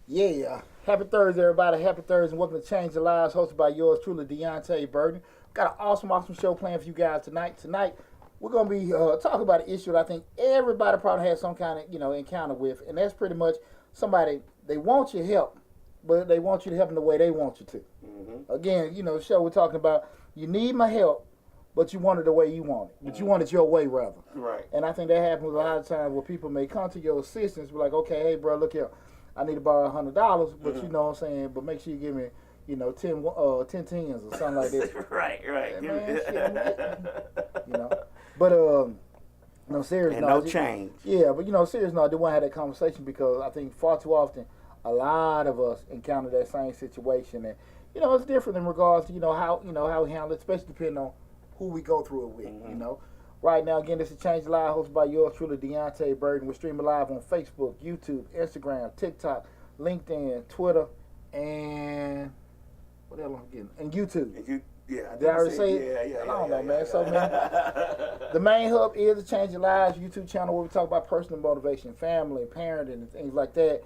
Yeah, happy Thursday, everybody. Happy Thursday, and welcome to Change the Lives, hosted by yours truly, Deonte Burden. Got an awesome show planned for you guys tonight. Tonight, we're gonna be talking about an issue that I think everybody probably has some kind of encounter with, and that's pretty much somebody they want your help, but they want you to help them the way they want you to. Again, the show we're talking about. You need my help, but you want it the way you want it. But you want it your way, rather. Right. And I think that happens a lot of times where people may come to your assistance, be like, okay, hey, bro, look here. I need to borrow $100, but you know what I'm saying, but make sure you give me, 10 tens or something like that. right. Yeah, man, shit, But, no, serious and no. no change. Yeah, but, serious no, I do want to have that conversation because I think far too often a lot of us encounter that same situation. And, it's different in regards to, how we handle it, especially depending on who we go through it with, Right now, again, this is Change the Live, hosted by yours truly, Deonte Burden. We're streaming live on Facebook, YouTube, Instagram, TikTok, LinkedIn, Twitter, and what else am I getting? And YouTube. Did I already say it? Yeah. I don't know, man. So, man, the main hub is the Change the Lives YouTube channel where we talk about personal motivation, family, parenting, and things like that.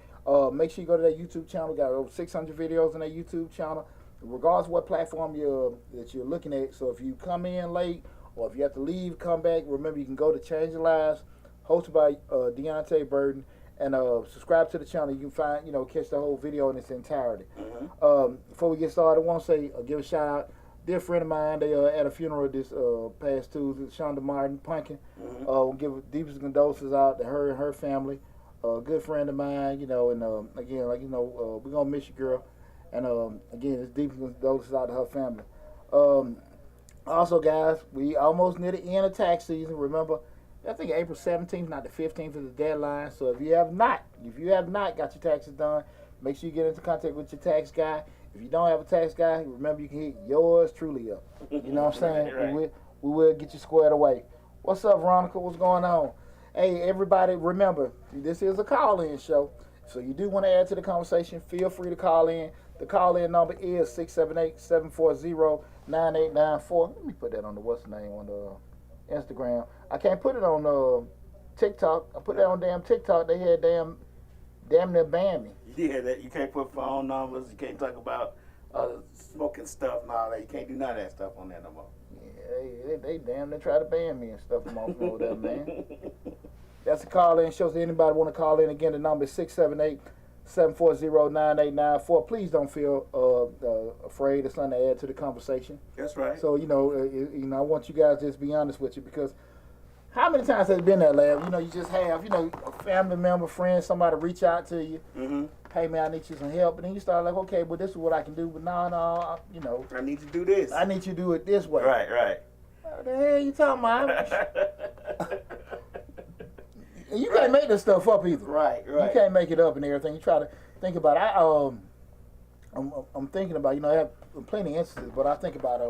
Make sure you go to that YouTube channel. We got over 600 videos on that YouTube channel, regardless of what platform that you're looking at. So if you come in late, or if you have to leave, come back, remember you can go to Change Your Lives, hosted by Deonte Burden, and subscribe to the channel. You can find, catch the whole video in its entirety. Before we get started, I want to say, give a shout out. Dear friend of mine, they at a funeral this past Tuesday, Shonda Martin Punkin. Give deepest condolences out to her and her family. Good friend of mine, and again, we're going to miss you, girl. And again, it's deepest condolences out to her family. Also, guys, we almost near the end of tax season. Remember, I think April 17th, not the 15th, is the deadline. So if you have not got your taxes done, make sure you get into contact with your tax guy. If you don't have a tax guy, remember you can hit yours truly up. You know what I'm saying? Right. We will get you squared away. What's up, Veronica? What's going on? Hey, everybody, remember, this is a call-in show. So you do want to add to the conversation, feel free to call in. The call-in number is 678-740-9894. Let me put that on the on the Instagram. I can't put it on TikTok. I put that on damn TikTok. They had damn near banned me. Yeah, that you can't put phone numbers. You can't talk about smoking stuff and all that. You can't do none of that stuff on there no more. Yeah, they damn near try to ban me and stuff from over there, man. That's a call-in show. So anybody want to call in again? The number is 678-740-9894. Please don't feel afraid or something to add to the conversation. That's right. So I want you guys to just be honest with you, because how many times has it been that, Lab? You just have a family member, friend, somebody reach out to you. Hey man, I need you some help, and then you start like, okay, but this is what I can do. But no, I need to do this. I need you to do it this way. Right. What the hell you talking about? You can't make this stuff up either. Right. You can't make it up and everything. You try to think about it. I'm thinking about, I have plenty of instances, but I think about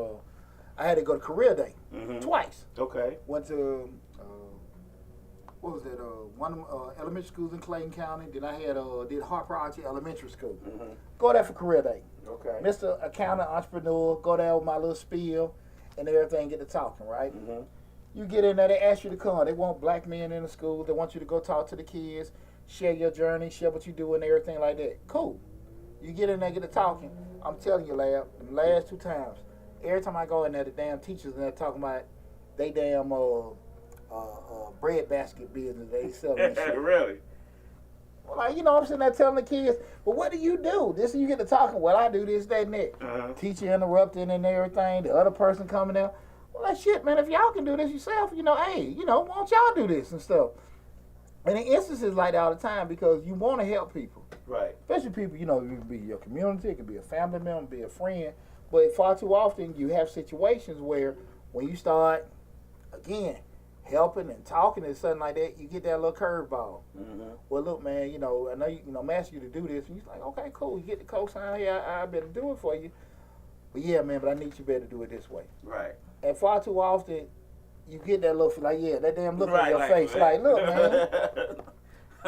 I had to go to career day twice. Okay. Went to what was that? One elementary schools in Clayton County. Then I had did Harper Archie Elementary School. Go there for career day. Okay. Mr. Accountant, entrepreneur. Go there with my little spiel and everything. Get to talking, right? You get in there, they ask you to come. They want black men in the school. They want you to go talk to the kids, share your journey, share what you do and everything like that. Cool. You get in there, get to talking. I'm telling you, Lab, the last 2 times, every time I go in there, the damn teachers in there talking about they damn bread basket business they sell and shit. Really? Well, I'm sitting there telling the kids, but what do you do? This you get to talking. Well, I do this, that, and that. Teacher interrupting and everything. The other person coming out. Well, that shit, man, if y'all can do this yourself, hey, why don't y'all do this and stuff? And in instances like that all the time, because you want to help people. Right. Especially people, it could be your community, it could be a family member, be a friend. But far too often, you have situations where when you start, again, helping and talking and something like that, you get that little curveball. Well, look, man, I know, I'm asking you to do this. And you're like, okay, cool. You get the cosign here, I better do it for you. But yeah, man, but I need you better do it this way. Right. And far too often, you get that look like, that damn look on your like, face. Like, look, man.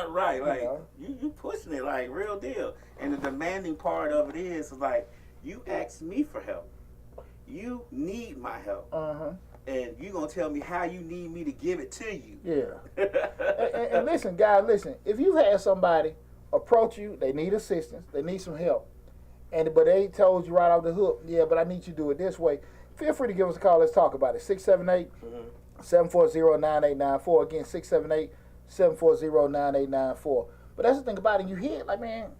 Right, like, you pushing it like real deal. And the demanding part of it is like, you asked me for help. You need my help. and you gonna tell me how you need me to give it to you. Yeah. And listen, guys, listen. If you had somebody approach you, they need assistance, they need some help, but they told you right off the hook, yeah, but I need you to do it this way. Feel free to give us a call. Let's talk about it. 678-740-9894. Again, 678-740-9894. But that's the thing about it. You hear it like, man,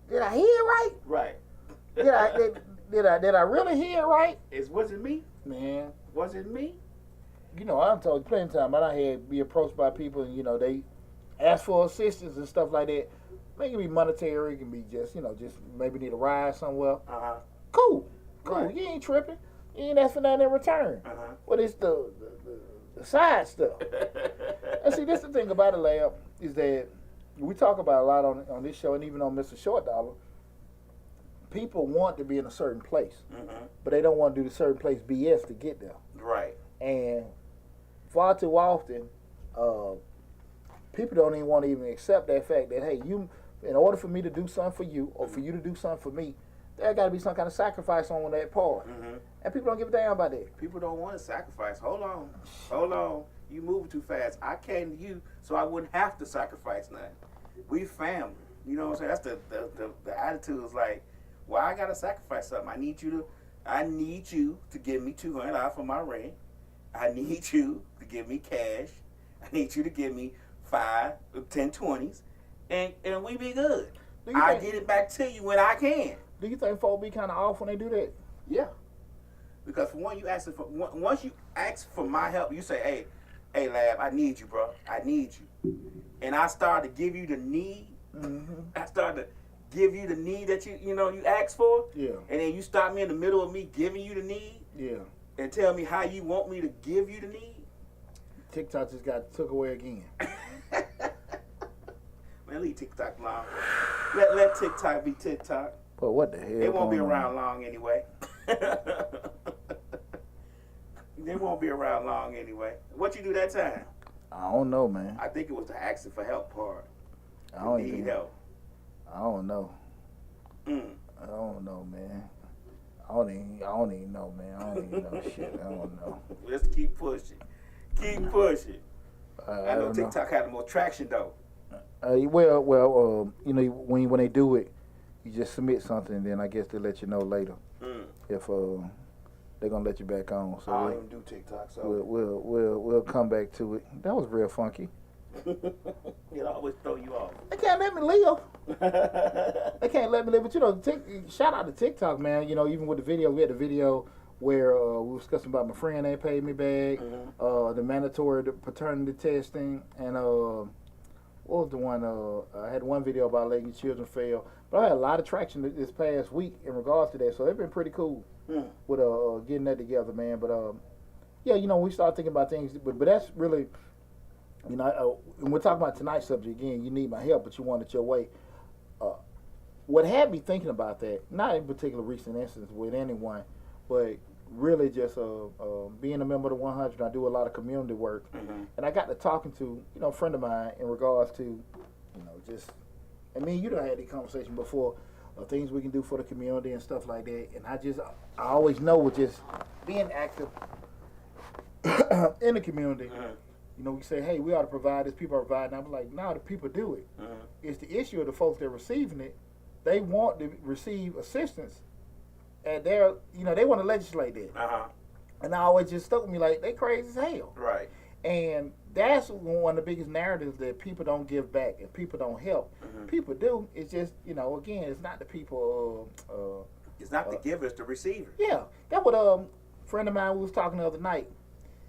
did I hear it right? Right. Did I really hear it right? Was it me? Man. Was it me? You know, I've told you plenty of times, I had be approached by people and, you know, they ask for assistance and stuff like that. It can be monetary, it can be just, you know, just maybe need a ride somewhere. Uh-huh. Cool. Right. You ain't tripping. You ain't asking for nothing in return. Uh-huh. But it's the side stuff. And see, this the thing about it, Lab, is that we talk about a lot on this show and even on Mr. Short Dollar. People want to be in a certain place, but they don't want to do the certain place BS to get there. Right. And far too often, people don't even want to even accept that fact that, hey, in order for me to do something for you or for you to do something for me, there got to be some kind of sacrifice on that part. And people don't give a damn about that. People don't want to sacrifice. Hold on. You moving too fast. I came to you so I wouldn't have to sacrifice nothing. We family. You know what I'm saying? That's the attitude is like, well, I got to sacrifice something. I need you to give me $200 for my rent. I need you to give me cash. I need you to give me 5 or 10 20s. And we be good. I get it back to you when I can. Do you think folks be kind of off when they do that? Yeah. Because for one, once you ask for my help, you say, hey, Lab, I need you, bro. I need you. And I start to give you the need. I start to give you the need that you ask for. Yeah. And then you stop me in the middle of me giving you the need. Yeah. And tell me how you want me to give you the need. TikTok just got took away again. Man, leave TikTok alone. Let TikTok be TikTok. But what the hell? It won't be around long anyway. They won't be around long anyway. What you do that time? I don't know, man. I think it was the asking for help part. I don't need help. I don't know. I don't know, man. I don't even know, man. I don't even know shit. I don't know. Let's keep pushing. Keep pushing. I know TikTok had the most traction though. Well, you know, when they do it, you just submit something, and then I guess they let you know later if they're gonna let you back on. So I don't even do TikTok, so we'll come back to it. That was real funky. It always throw you off. They can't let me live. They can't let me live. But you know, shout out to TikTok, man. You know, even with the video, we had a video where we were discussing about my friend ain't paid me back, the mandatory paternity testing, and what was the one? I had one video about letting your children fail. But I had a lot of traction this past week in regards to that, so it's been pretty cool with getting that together, man. But yeah, you know, we start thinking about things, but that's really, you know, and we're talking about tonight's subject again. You need my help, but you want it your way. What had me thinking about that, not in particular recent instance with anyone, but really just being a member of the 100, I do a lot of community work, and I got to talking to, you know, a friend of mine in regards to, you know, just, I mean, you done had the conversation before, things we can do for the community and stuff like that, and I always know with just being active in the community, you know, we say, hey, we ought to provide this, people are providing. I'm like, no, the people do it. It's the issue of the folks that are receiving it. They want to receive assistance, and they're, you know, they want to legislate that. And I always just stuck with me like, they crazy as hell. Right. And that's one of the biggest narratives, that people don't give back and people don't help. People do. It's just, you know, again, it's not the people. It's not the giver, it's the receiver. Yeah. That what a friend of mine was talking the other night.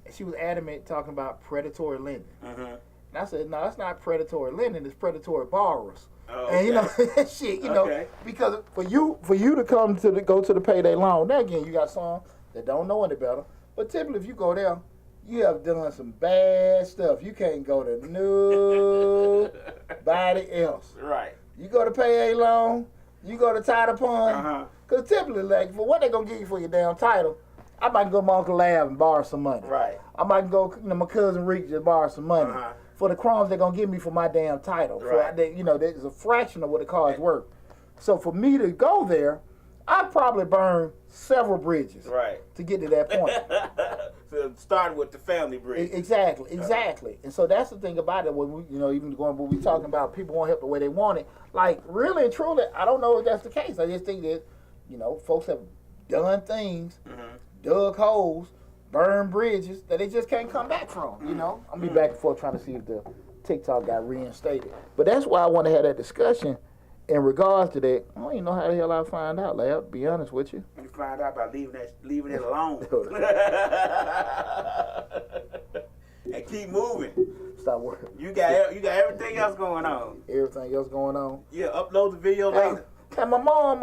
And she was adamant talking about predatory lending. And I said, no, that's not predatory lending, it's predatory borrowers. Oh, and you know, shit, you know, because for you to come to go to the payday loan, now again, you got some that don't know any better. But typically, if you go there, you have done some bad stuff. You can't go to nobody else. Right. You go to payday loan, you go to title pond. Because typically, like, for what they gonna give you for your damn title, I might go to my Uncle Lab and borrow some money. Right. I might go, you know, my cousin Rick just borrow some money. For the crumbs they're gonna give me for my damn title. Right. You know, there's a fraction of what the car is worth. So for me to go there, I'd probably burn several bridges. Right. To get to that point. started with the family bread. Exactly. And so that's the thing about it. When we, even going, when we talking about people want help the way they want it, like really and truly, I don't know if that's the case. I just think that, folks have done things, dug holes, burned bridges that they just can't come back from. I'm gonna be back and forth trying to see if the TikTok got reinstated. But that's why I want to have that discussion in regards to that. I don't even know how the hell I find out, Lab, to be honest with you. You find out by leaving it alone. And keep moving. Stop working. You got everything else going on. Everything else going on. Yeah, upload the video later. And my mom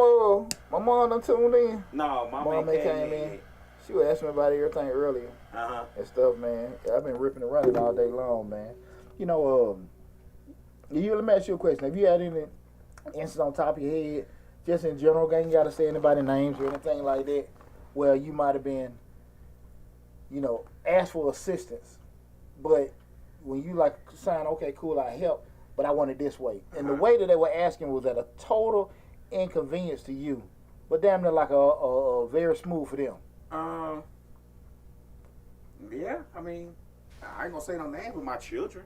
done tuned in. No, my mom came in. She was asking me about everything earlier and stuff, man. I've been ripping and running all day long, man. Let me ask you a question. Have you had any instance on top of your head, just in general, you got to say anybody's names or anything like that, where you might have been, asked for assistance, but when you saying, okay, cool, I help, but I want it this way. And the way that they were asking was at a total inconvenience to you, but damn near like a very smooth for them. Yeah, I mean, I ain't gonna say no names with my children.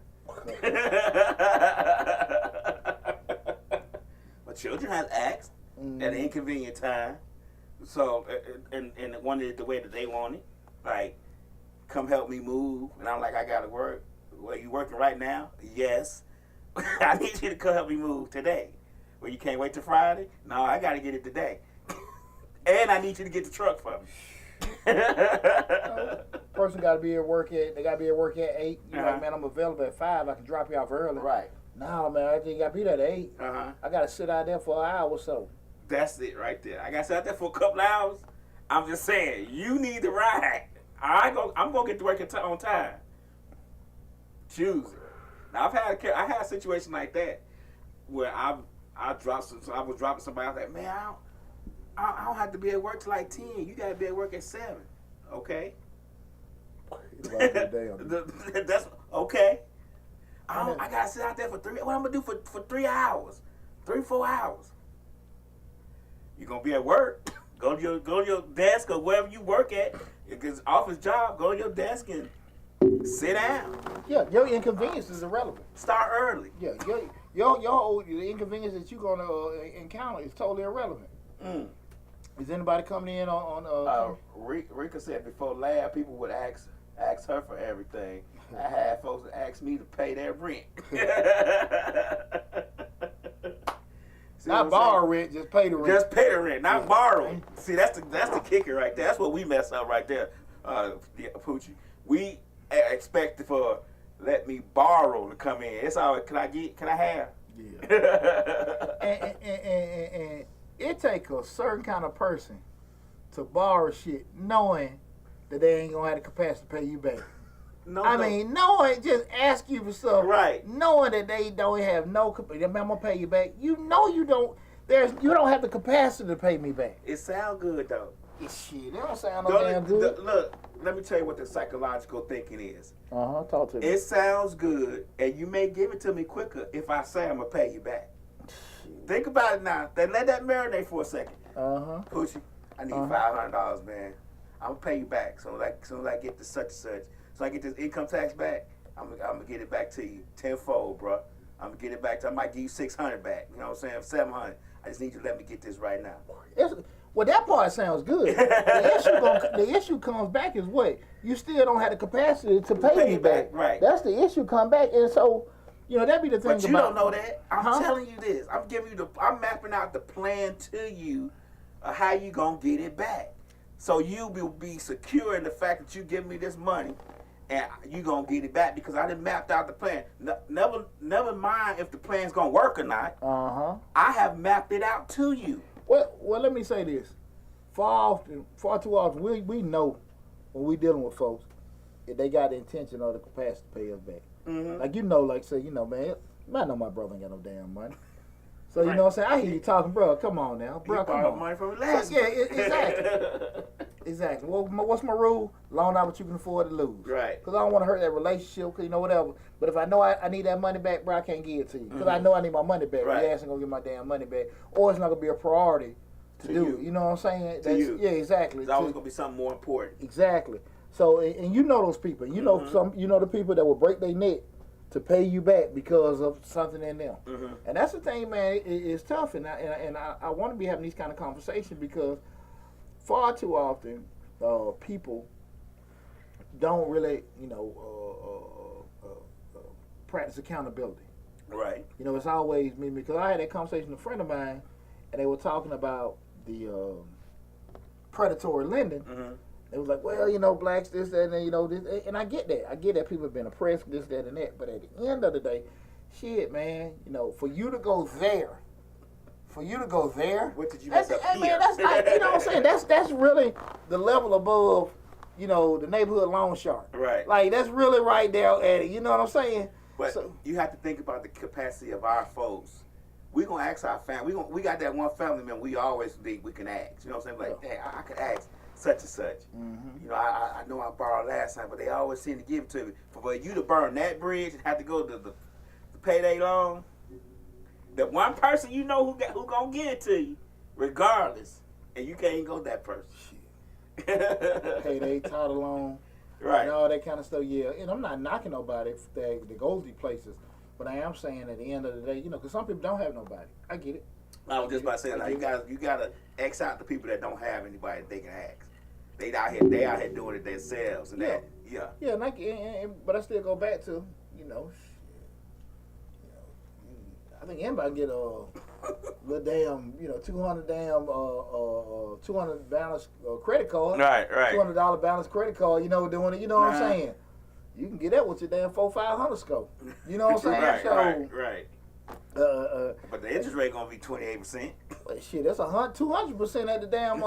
My children have asked at an inconvenient time, so and wanted it the way that they want it, like, come help me move, and I'm like, I gotta work. Well, you working right now? Yes. I need you to come help me move today. Well, you can't wait till Friday? No, I gotta get it today. And I need you to get the truck for me. Person got to be at work at 8. You're like, man, I'm available at 5. I can drop you off early. Right. No, man, I just got to be there at 8. I got to sit out there for an hour or so. That's it right there. I got to sit out there for a couple hours. I'm just saying, you need to ride. I'm going to get to work on time. Choose it. Now, I had a situation like that where I was dropping somebody. I was like, man, I don't have to be at work till like 10. You got to be at work at 7. Okay. That's okay. I gotta sit out there for 3. What I'm gonna do for 3 hours, 3-4 hours? You gonna be at work? Go to your desk or wherever you work at. If it's office job, go to your desk and sit down. Yeah, your inconvenience is irrelevant. Start early. Yeah, the inconvenience that you're gonna encounter is totally irrelevant. Is anybody coming in on? Rika said before Lab, people would ask her for everything. I had folks that asked me to pay their rent. Not borrow rent, just pay the rent. Just pay the rent, not borrow. See, that's the kicker right there. That's what we mess up right there, Poochie. We expect for let me borrow to come in. It's all. Can I have? Yeah. and it takes a certain kind of person to borrow shit knowing that they ain't gonna have the capacity to pay you back. Knowing, just ask you for stuff. Right. Knowing that they don't have no capacity. I'm gonna pay you back. You know you don't have the capacity to pay me back. It sound good though. Shit, it don't sound no damn good. Look, let me tell you what the psychological thinking is. Talk to me. It sounds good, and you may give it to me quicker if I say I'm gonna pay you back. Think about it now. Then let that marinate for a second. Poochie, I need $500, man. I'm gonna pay you back. So soon as I get the such and such, so I get this income tax back, I'm gonna get it back to you tenfold, bro. I'm gonna get it back. I might give you $600 back. You know what I'm saying? $700. I just need you to let me get this right now. Well, that part sounds good. The issue comes back is what? You still don't have the capacity to pay me back. Right. That's the issue come back, and so. That'd be the thing. But you don't know that. I'm telling you this. I'm mapping out the plan to you of how you gonna get it back. So you will be secure in the fact that you give me this money and you gonna get it back because I done mapped out the plan. Never mind if the plan's gonna work or not. I have mapped it out to you. Well, let me say this. Far too often, we know when we dealing with folks if they got the intention or the capacity to pay us back. Like, man, I know my brother ain't got no damn money. So, you know what I'm saying? I hear you talking, bro. Come on now. Bro, come on. Money from last exactly. Exactly. Well, what's my rule? Loan out what you can afford to lose. Right. Because I don't want to hurt that relationship, whatever. But if I know I need that money back, bro, I can't give it to you. Because I know I need my money back. Right. Your ass ain't going to get my damn money back. Or it's not going to be a priority to do it. You know what I'm saying? To you. Yeah, exactly. It's always going to be something more important. Exactly. So, and you know those people. You know you know the people that will break their neck to pay you back because of something in them. And that's the thing, man. It's tough, and I want to be having these kind of conversations because far too often people don't really, practice accountability. Right. You know, it's always me because I had that conversation with a friend of mine, and they were talking about the predatory lending. It was like, well, blacks, this, that, and this, and I get that. I get that people have been oppressed, this, that, and that. But at the end of the day, shit, man, for you to go there, what did you make up here? Man, that's like, you know what I'm saying? That's really the level above, the neighborhood loan shark. Right. Like that's really right there at it. You know what I'm saying? But you have to think about the capacity of our folks. We gonna ask our family. We got that one family member we always think we can ask. You know what I'm saying? Like, dang, I could ask such and such. I know I borrowed last time, but they always seem to give it to me. For you to burn that bridge and have to go to the payday loan, the one person who gonna give it to you, regardless, and you can't even go to that person. Payday, title loan, right, and all that kind of stuff. Yeah, and I'm not knocking nobody that goes these places, but I am saying at the end of the day, because some people don't have nobody. I get it. I was just about to say, like, you gotta X out the people that don't have anybody that they can ask. They out here doing it themselves, and but I still go back to, I think anybody can get a little damn, 200 damn 200 balance credit card. Right. $200 balance credit card. Doing it. You know what I'm saying? You can get that with your damn 400-500 score. You know what I'm saying? Right. But the interest rate gonna be 28%. Well, shit, that's 200% at the damn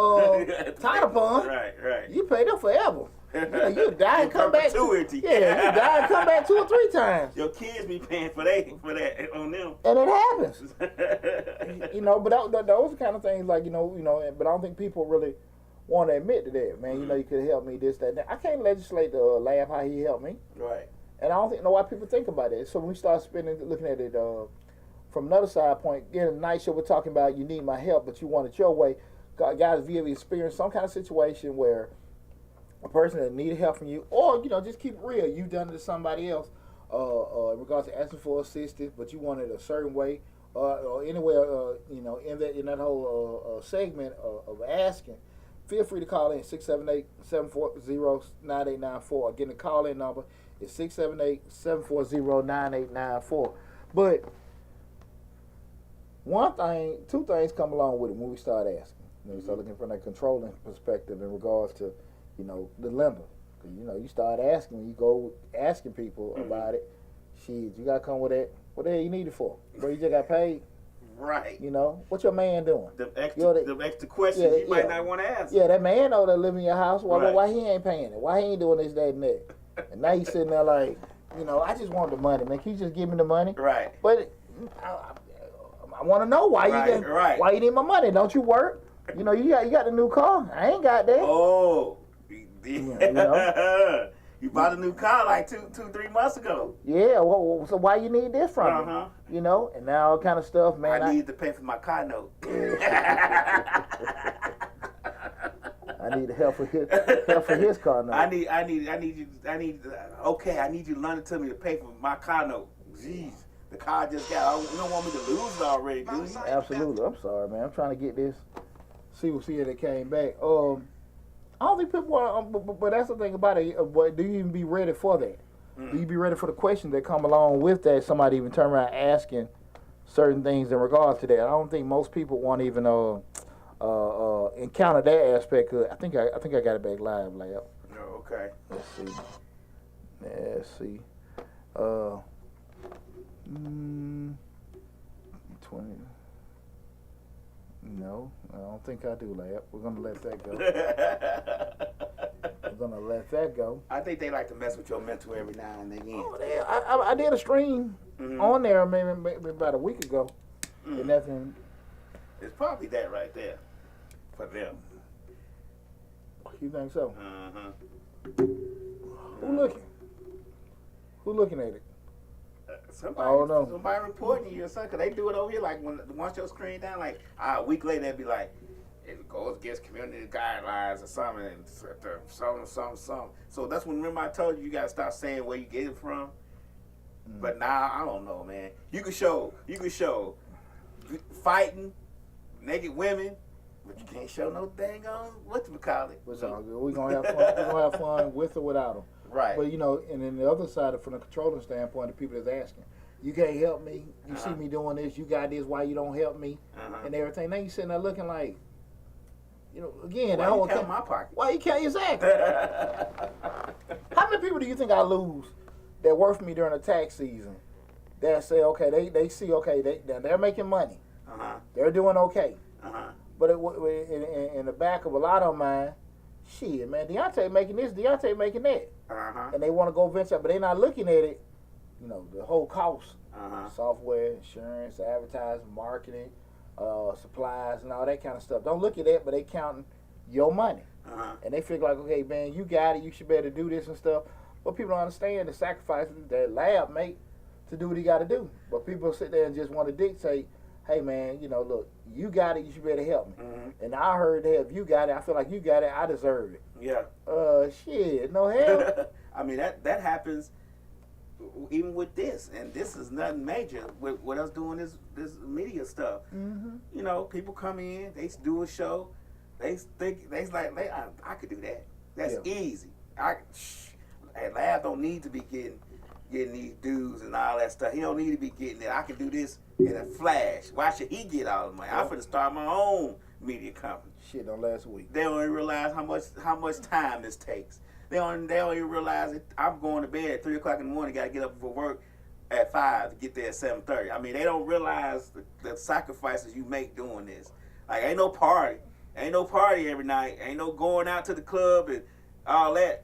title fund. Right. You pay them forever. You die and come back. You die and come back 2 or 3 times. Your kids be paying for that on them. And it happens. But those are kind of things like but I don't think people really want to admit to that, man. You could help me this, that, and that. I can't legislate to laugh how he helped me. Right. And I don't know why people think about it. So when we start looking at it from another side point, in a night show, we're talking about you need my help, but you want it your way. Guys, if you ever experienced some kind of situation where a person that needed help from you, or just keep it real, you've done it to somebody else in regards to asking for assistance, but you want it a certain way, or anywhere, in that whole segment of asking. Feel free to call in 678-740-9894. Again, the call-in number is 678-740-9894. But two things come along with it when we start asking. We start looking from that controlling perspective in regards to, the lender. You start asking, when you go asking people about it, shit, you got to come with that. What the hell you need it for? Bro, you just got paid? Right. What's your man doing? The extra questions you might not want to ask. Yeah, that man that live in your house. Why he ain't paying it? Why he ain't doing this, that, and that? And now you sitting there like, I just want the money, man. Can you just give me the money? Right. But I want to know why why you need my money? Don't you work? You got the new car. I ain't got that. Oh. You bought a new car like 2-3 months ago. Yeah, well, so why you need this from me? And now all kind of stuff, man. I need to pay for my car note. I need help for his car note. I need you to lend it to me to pay for my car note. Jeez, the car just got. You don't want me to lose it already, do you? Absolutely. I'm sorry, man. I'm trying to get this. See if it came back. I don't think people want, but that's the thing about it. But do you even be ready for that? Do you be ready for the questions that come along with that? Somebody even turn around asking certain things in regards to that. I don't think most people want to even encounter that aspect. I think I got it back live, Lab. Oh, okay. Let's see. 20. No, I don't think I do, Lab. We're gonna let that go. I think they like to mess with your mental every now and again. Oh, I did a stream on there maybe about a week ago. And nothing. It's probably that right there for them. You think so? Who looking at it? Somebody reporting you or something. Cause they do it over here. Like once your screen down, like a week later, they'll be like, it goes against community guidelines or something, and something. So that's when, remember I told you, you gotta stop saying where you get it from. But now I don't know, man. You can show fighting naked women, but you can't show no dang on whatchamacallit. What's all good? We're gonna have fun. We're gonna have fun with or without them. Right. But you know, and then the other side, from the controlling standpoint, the people that's asking, you can't help me. You see me doing this. You got this. Why you don't help me? And everything. Now you sitting there looking like, you know, again, why you count my pocket? Why you can't? Exactly. How many people do you think I lose that work for me during the tax season? That say, okay, they see, okay, they're making money. They're doing okay. But in the back of a lot of mine, shit, man, Deonte making this, Deonte making that. And they want to go venture, but they're not looking at it, you know, the whole cost. Software, insurance, advertising, marketing, supplies, and all that kind of stuff. Don't look at that, but they counting your money. And they feel like, okay, man, you got it, you should be able to do this and stuff. But people don't understand the sacrifices that lab make to do what he got to do. But people sit there and just want to dictate, hey, man, you know, look, you got it, you should be able to help me. And I heard that if you got it, I feel like you got it, I deserve it. Yeah. Shit, no hell. I mean, that happens even with this, and this is nothing major with us doing this media stuff. You know, people come in, they do a show, they think, I could do that. That's easy. And Lab don't need to be getting these dues and all that stuff. He don't need to be getting it. I can do this in a flash. Why should he get all the money? I'm finna start my own media company. Shit don't last a week. They don't even realize how much time this takes. They don't even realize that I'm going to bed at 3 o'clock in the morning. Got to get up for work at 5 to get there at 7:30. I mean, they don't realize the sacrifices you make doing this. Like, ain't no party every night. Ain't no going out to the club and all that.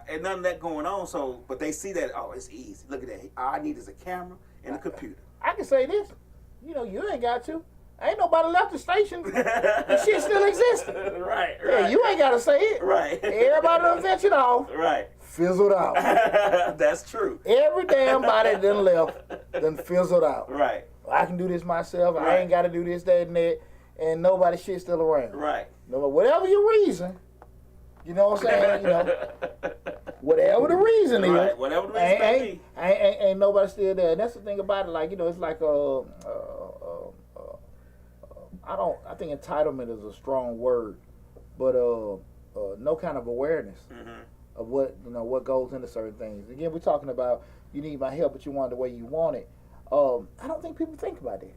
And none of that going on. So, but they see that, oh, it's easy. Look at that. All I need is a camera and a computer. I can say this. You know, you ain't got to. Ain't nobody left the station. The shit still exists. Right. Yeah, you ain't got to say it. Right. Everybody done ventured off. Right. Fizzled out. That's true. Every damn body done left, done fizzled out. Right. I can do this myself. Right. I ain't got to do this, that, and that. And nobody shit still around. Right. No, whatever your reason, you know what I'm saying? You know, whatever the reason right. is, Whatever the reason may be. ain't nobody still there. And that's the thing about it. Like, you know, it's like I think entitlement is a strong word, but no kind of awareness of what goes into certain things. Again, we're talking about you need my help, but you want it the way you want it. I don't think people think about that.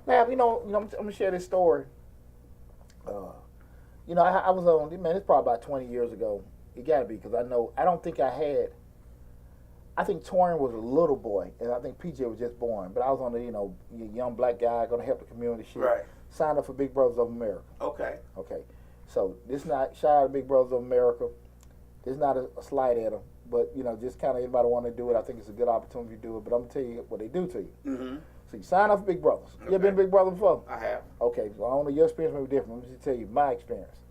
Now, you know, I'm gonna share this story. You know, I was on, man, it's probably about 20 years ago. It gotta be, because I think Torian was a little boy, and I think PJ was just born. But I was on the, you know, young black guy, gonna help the community shit. Right. Signed up for Big Brothers of America. Okay. So this not, shout out to Big Brothers of America. This is not a slight at them, but, you know, just kind of anybody want to do it, I think it's a good opportunity to do it. But I'm gonna tell you what they do to you. So you sign up for Big Brothers. You ever been Big Brother before? I have. Okay, so I don't know, your experience may be different. Let me just tell you my experience.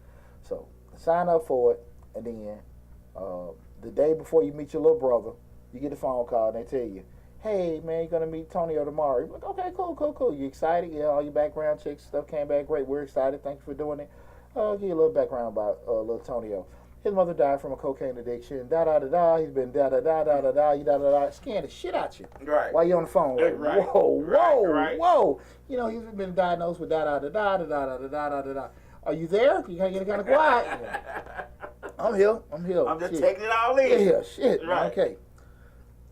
So sign up for it, and then the day before you meet your little brother, you get a phone call and they tell you, hey man, you're gonna meet Tonio tomorrow. You're like, okay, cool. You excited? Yeah, all your background checks stuff came back great. We're excited. Thank you for doing it. I'll give you a little background about little Tonio. His mother died from a cocaine addiction. He's been scaring the shit out you. Right. While you're on the phone. Like, right. Whoa. You know, he's been diagnosed with Are you there? You gotta get kind of quiet. I'm here. I'm just taking it all in. Yeah, shit. Right. Okay.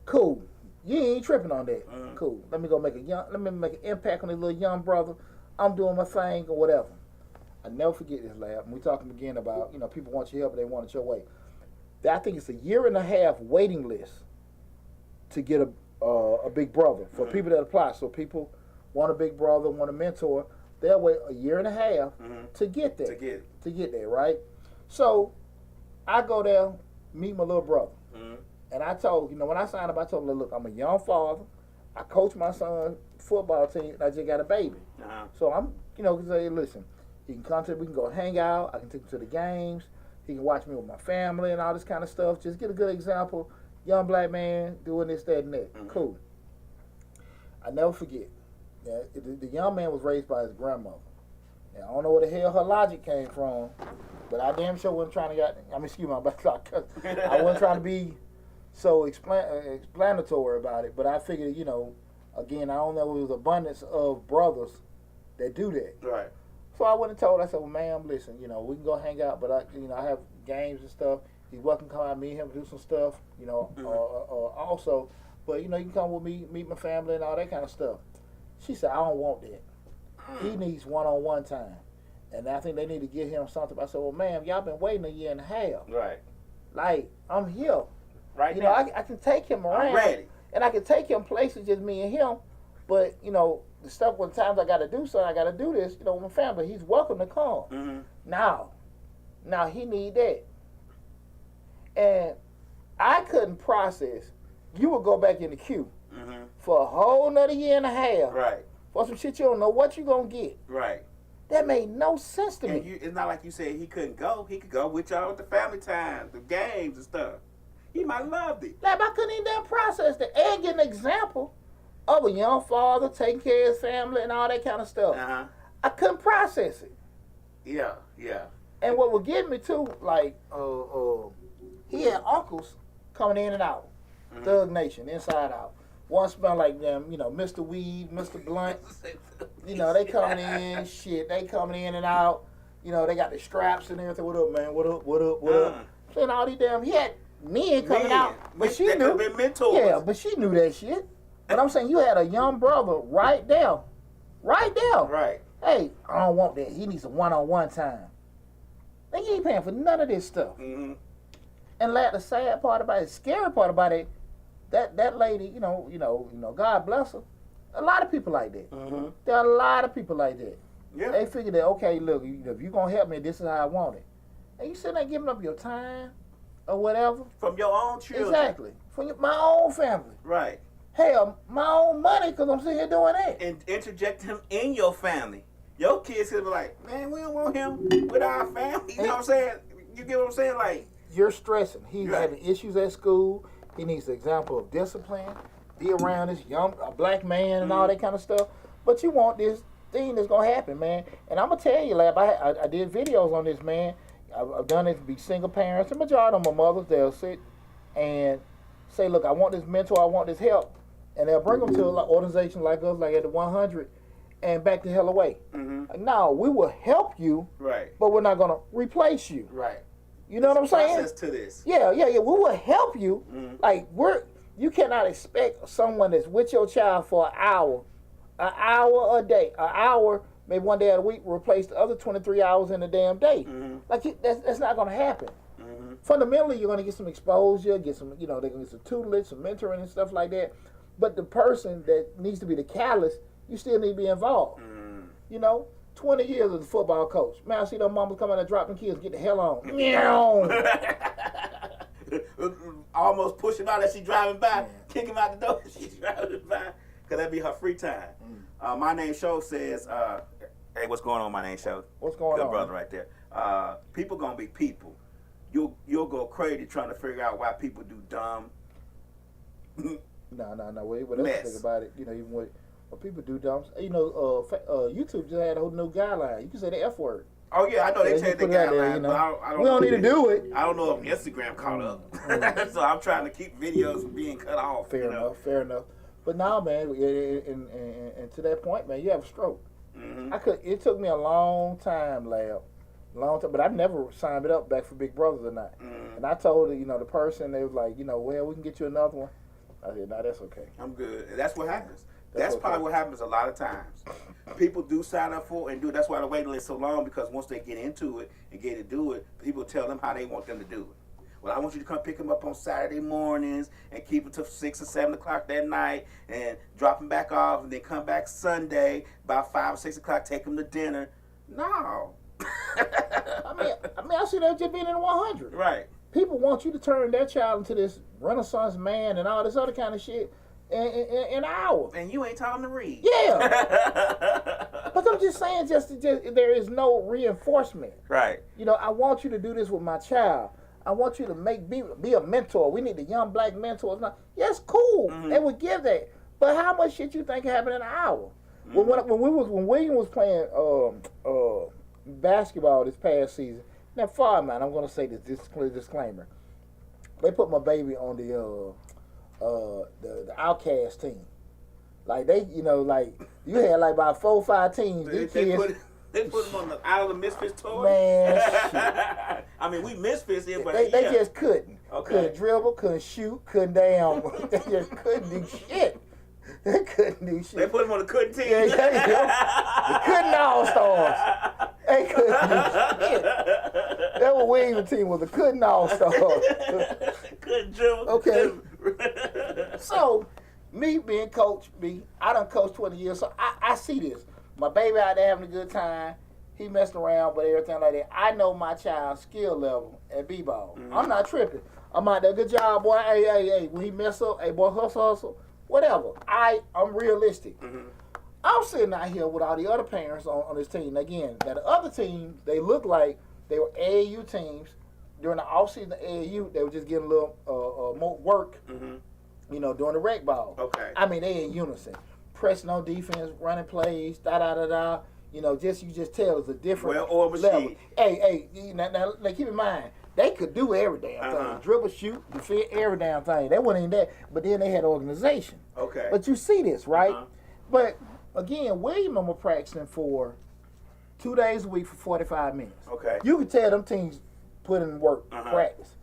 Cool. You ain't tripping on that. Cool. Let me make an impact on this little young brother. I'm doing my thing or whatever. I never forget this, Lab. And we're talking again about, you know, people want your help, but they want it your way. I think it's a 1.5 year waiting list to get a big brother for people that apply. So people want a big brother, want a mentor. They'll wait a 1.5 years to get there. To get there, right? So I go there, meet my little brother. And I told, you know, when I signed up, I told him, look, I'm a young father. I coach my son's football team, and I just got a baby. So I'm, you know, say, listen, he can come to, we can go hang out. I can take him to the games. He can watch me with my family and all this kind of stuff. Just get a good example. Young black man doing this, that, and that. Cool. I never forget. Yeah, the young man was raised by his grandmother. And I don't know where the hell her logic came from, but I damn sure wasn't trying to excuse my bad, I wasn't trying to be so explanatory about it. But I figured, again, I don't know if it was abundance of brothers that do that. Right. So I went and told her, I said, well, ma'am, listen, we can go hang out, but I have games and stuff. He's welcome to come out, meet him, do some stuff, also. But, you can come with me, meet my family and all that kind of stuff. She said, I don't want that. He needs one-on-one time. And I think they need to give him something. I said, well, ma'am, y'all been waiting a year and a half. Right. Like, I'm here. Right now. I can take him around. I'm ready. And I can take him places, just me and him. But, the stuff when times I got to do something, I got to do this, with my family. He's welcome to come. Mm-hmm. Now he need that. And I couldn't process. You would go back in the queue for a whole nother year and a half. Right. For some shit you don't know what you going to get. Right. That made no sense to me. It's not like you said he couldn't go. He could go with y'all at the family time, the games and stuff. He might have loved it. Like, I couldn't even damn process that. And get an example of a young father taking care of his family and all that kind of stuff. Uh-huh. I couldn't process it. Yeah. And what would get me too, like, he had uncles coming in and out. Thug Nation, inside out. One smell like them, Mr. Weed, Mr. Blunt. They coming in, shit. They coming in and out. They got the straps and everything. What up, man? What up? Saying all these damn, he had men coming out. But she knew. Been mentors. Yeah, but she knew that shit. But I'm saying you had a young brother right there. Right there. Right. Hey, I don't want that. He needs a one-on-one time. Then you ain't paying for none of this stuff. Mm-hmm. And the sad part about it, the scary part about it, that lady, God bless her. A lot of people like that. Mm-hmm. There are a lot of people like that. Yeah. They figure that, okay, look, if you're going to help me, this is how I want it. And you sitting there giving up your time or whatever. From your own children. Exactly. From my own family. Right. Hell, my own money because I'm sitting here doing that. And interject him in your family. Your kids will be like, man, we don't want him with our family. You know what I'm saying? You get what I'm saying? Like, you're stressing. He's having issues at school. He needs an example of discipline. Be around this a black man and all that kind of stuff. But you want this thing that's going to happen, man. And I'm going to tell you, Lab, I did videos on this, man. I've done it to be single parents. The majority of them are mothers. They'll sit and say, look, I want this mentor. I want this help. And they'll bring them to an organization like us, like at the 100, and back the hell away. mm-hmm. Like, no, we will help you, right, but we're not going to replace you. Right. You know what I'm saying? Process to this. Yeah. We will help you. Mm-hmm. Like, you cannot expect someone that's with your child for an hour a day, an hour, maybe one day a week, replace the other 23 hours in a damn day. Mm-hmm. Like, that's not going to happen. Mm-hmm. Fundamentally, you're going to get some exposure, get some, they're going to get some tutelage, some mentoring and stuff like that. But the person that needs to be the catalyst, you still need to be involved. 20 years as a football coach. Man, I see them mamas come out and drop them kids, get the hell on. Meow. Almost push him out as she driving by, kick him out the door as she's driving by, because that'd be her free time. My Name Show says, hey, what's going on, My Name Show? What's going on? Good brother right there. People gonna be people. You'll go crazy trying to figure out why people do dumb. No. Wait, let's think about it. Even when people do dumb, YouTube just had a whole new guideline. You can say the F word. Oh yeah, I know they changed the guideline, but I don't. We don't need to do it. I don't know if Instagram caught up, so I'm trying to keep videos from being cut off. Fair enough. But now, man, and to that point, man, you have a stroke. Mm-hmm. It took me a long time, but I've never signed it up back for Big Brothers or not. Mm-hmm. And I told the person, they was like, well, we can get you another one. I said, no, that's okay. I'm good. And that's what happens. That's probably what happens a lot of times. People do sign up for it and do it. That's why the waiting list is so long, because once they get into it and get to do it, people tell them how they want them to do it. Well, I want you to come pick them up on Saturday mornings and keep them till 6 or 7 o'clock that night and drop them back off and then come back Sunday about 5 or 6 o'clock, take them to dinner. No. I mean, I see that just being in the 100. Right. People want you to turn their child into this Renaissance man and all this other kind of shit in an hour. And you ain't taught them to read. Yeah. But I'm just saying, just there is no reinforcement. Right. I want you to do this with my child. I want you to be a mentor. We need the young black mentors. Now, yes, cool. Mm-hmm. They would give that. But how much shit you think can happen in an hour? When William was playing basketball this past season, now far man, I'm gonna say this disclaimer. They put my baby on the outcast team. Like they, like you had like about 4 or 5 teams. They put them on the Out of the Misfits tour? Man, I mean, we misfits here, but they just couldn't. Okay. Couldn't dribble, couldn't shoot, couldn't damn. They just couldn't do shit. They couldn't do shit. They put them on the couldn't team? Yeah. The couldn't all-stars. They couldn't do shit. That was Williams' team, was the couldn't all-stars. Couldn't dribble. Okay. So, me being Coach B, I done coached 20 years, so I see this. My baby out there having a good time. He messing around, but everything like that. I know my child's skill level at b-ball. Mm-hmm. I'm not tripping. I'm out there, good job, boy. Hey. When he mess up, hey, boy, hustle. Whatever. I'm realistic. Mm-hmm. I'm sitting out here with all the other parents on this team. Again, now the other teams, they look like they were AAU teams. During the offseason of AAU, they were just getting a little more work, during the rec ball. Okay. I mean, they in unison. Pressing on defense, running plays, da. You just tell it's a different level. Hey, now keep in mind, they could do every damn thing. Dribble, shoot, defend, every damn thing. They wasn't even that, but then they had organization. Okay. But you see this, right? But again, William and were practicing for 2 days a week for 45 minutes. Okay. You could tell them teams put in work, practice.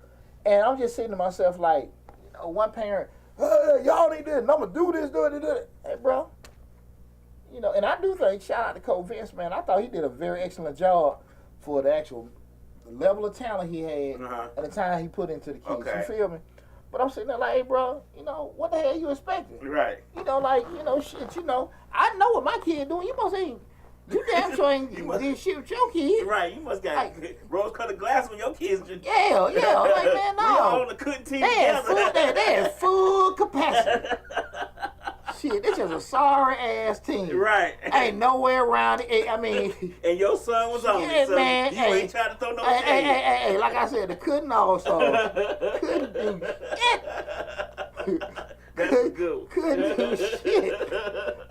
And I'm just saying to myself, like, one parent, y'all need this, and I'm going to do this, do it. Hey, bro. And I do think, shout out to Coach Vince, man, I thought he did a very excellent job for the actual level of talent he had and the time he put into the kids. Okay. You feel me? But I'm sitting there like, hey, bro, what the hell you expecting? Right. Shit, I know what my kid doing. You must ain't, you damn sure ain't did shit with your kid. Right, you must got rose-colored glasses when your kids just... Yeah, I'm like, man, no. We all on the good team together. They had full capacity. Shit, this is a sorry-ass team. Right. Ain't nowhere around it. I mean... And your son was on it, so man, you ain't trying to throw no shade. Hey, like I said, the couldn't also. Couldn't do shit. That's good. Couldn't do shit.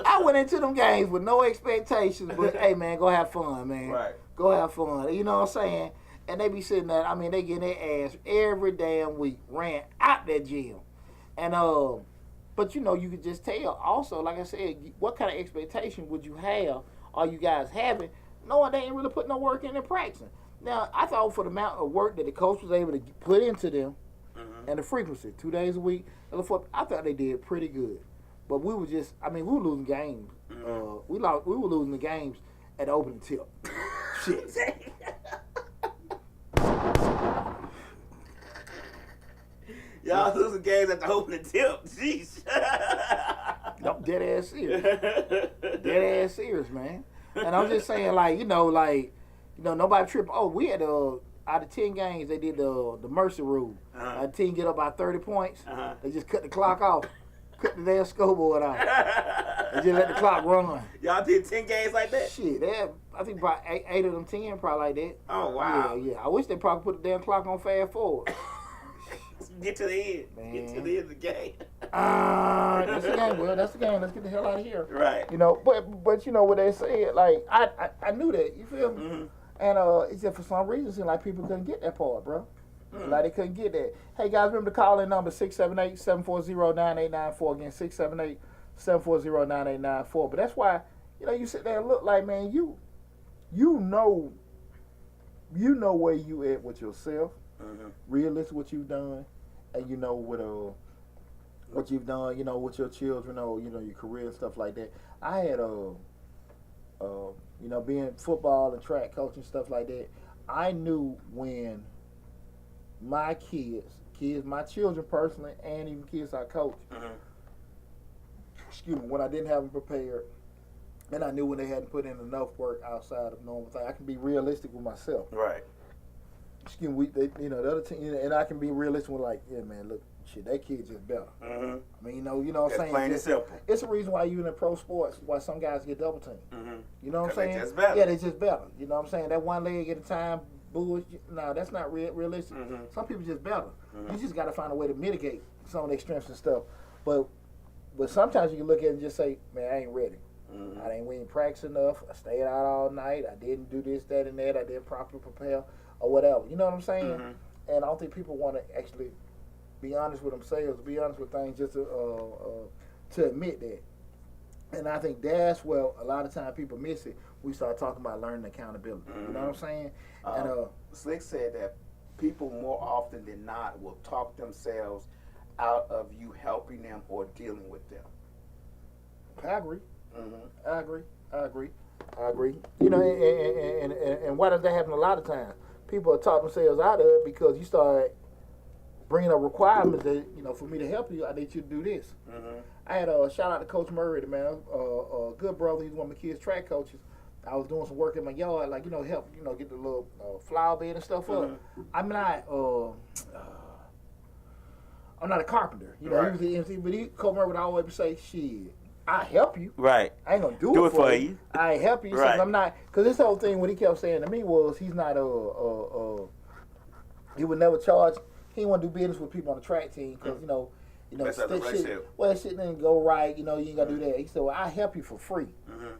I went into them games with no expectations, but hey, man, go have fun, man. Right. Go have fun. You know what I'm saying? And they be sitting there, they getting their ass every damn week, ran out that gym. And, but you could just tell also, like I said, what kind of expectation would you have, or you guys having, knowing they ain't really put no work in their practicing. Now, I thought for the amount of work that the coach was able to put into them and the frequency, 2 days a week, I thought they did pretty good. But we were just, we were losing games. We were losing the games at the opening tip. Shit. Y'all losing games at the opening tip. Jeez. I'm dead ass serious. Dead ass serious, man. And I'm just saying, nobody tripping. Oh, we had out of 10 games, they did the mercy rule. A team get up by 30 points, they just cut the clock off, cut the damn scoreboard off, and just let the clock run. Y'all did 10 games like that? Shit, I think probably 8 of them 10 probably like that. Oh, wow. Yeah. I wish they probably put the damn clock on fast forward. Get to the end. Man. Get to the end of the game. That's the game. Well, that's the game. Let's get the hell out of here. Right. But you know what they said. Like I knew that. You feel me? Mm-hmm. And it's just for some reason, it seemed like people couldn't get that part, bro. Mm-hmm. Like they couldn't get that. Hey guys, remember to call in number 678-740-9894. Again, 678-740-9894. But that's why you sit there and look like, man, you know where you at with yourself. Mm-hmm. Realistic what you've done, and what you've done, with your children, your career and stuff like that. I had being football and track coach and stuff like that. I knew when my kids, my children personally, and even kids I coach, when I didn't have them prepared, and I knew when they hadn't put in enough work outside of normal things. I can be realistic with myself. Right. The other team, and I can be realistic with yeah, man, look, shit, that kid's just better. Mm-hmm. You know what I'm saying? Plain and simple. It's a reason why even in pro sports, why some guys get double teamed. Mm-hmm. You know what I'm saying? They just better. Yeah, they just better. You know what I'm saying? That one leg at a time, bullshit. No, that's not realistic. Mm-hmm. Some people just better. Mm-hmm. You just got to find a way to mitigate some of their strengths and stuff. But sometimes you can look at it and just say, man, I ain't ready. Mm-hmm. We practice enough. I stayed out all night. I didn't do this, that, and that. I didn't properly prepare or whatever. You know what I'm saying? Mm-hmm. And I don't think people want to actually be honest with themselves, be honest with things, just to admit that. And I think that's where a lot of times people miss it. We start talking about learning accountability. Mm-hmm. You know what I'm saying? Slick said that people more often than not will talk themselves out of you helping them or dealing with them. I agree. Mm-hmm. I agree. You know, and why does that happen a lot of times? People talk themselves out of it because you start bringing up requirements that, you know, for me to help you, I need you to do this. Mm-hmm. I had a shout out to Coach Murray, man, a good brother. He's one of my kids' track coaches. I was doing some work in my yard, like, you know, help, you know, get the little flower bed and stuff up. I'm not a carpenter, you know. Right. He was the MC, but Coach Murray would always say, "Shit, I help you. Right. I ain't gonna do it for you. I ain't help you." Right. So I'm not, because this whole thing, what he kept saying to me was, he's not he would never charge. He didn't want to do business with people on the track team because you know, That's not the relationship. That shit didn't go right. You know, you ain't gotta do that. He said, "Well, I help you for free."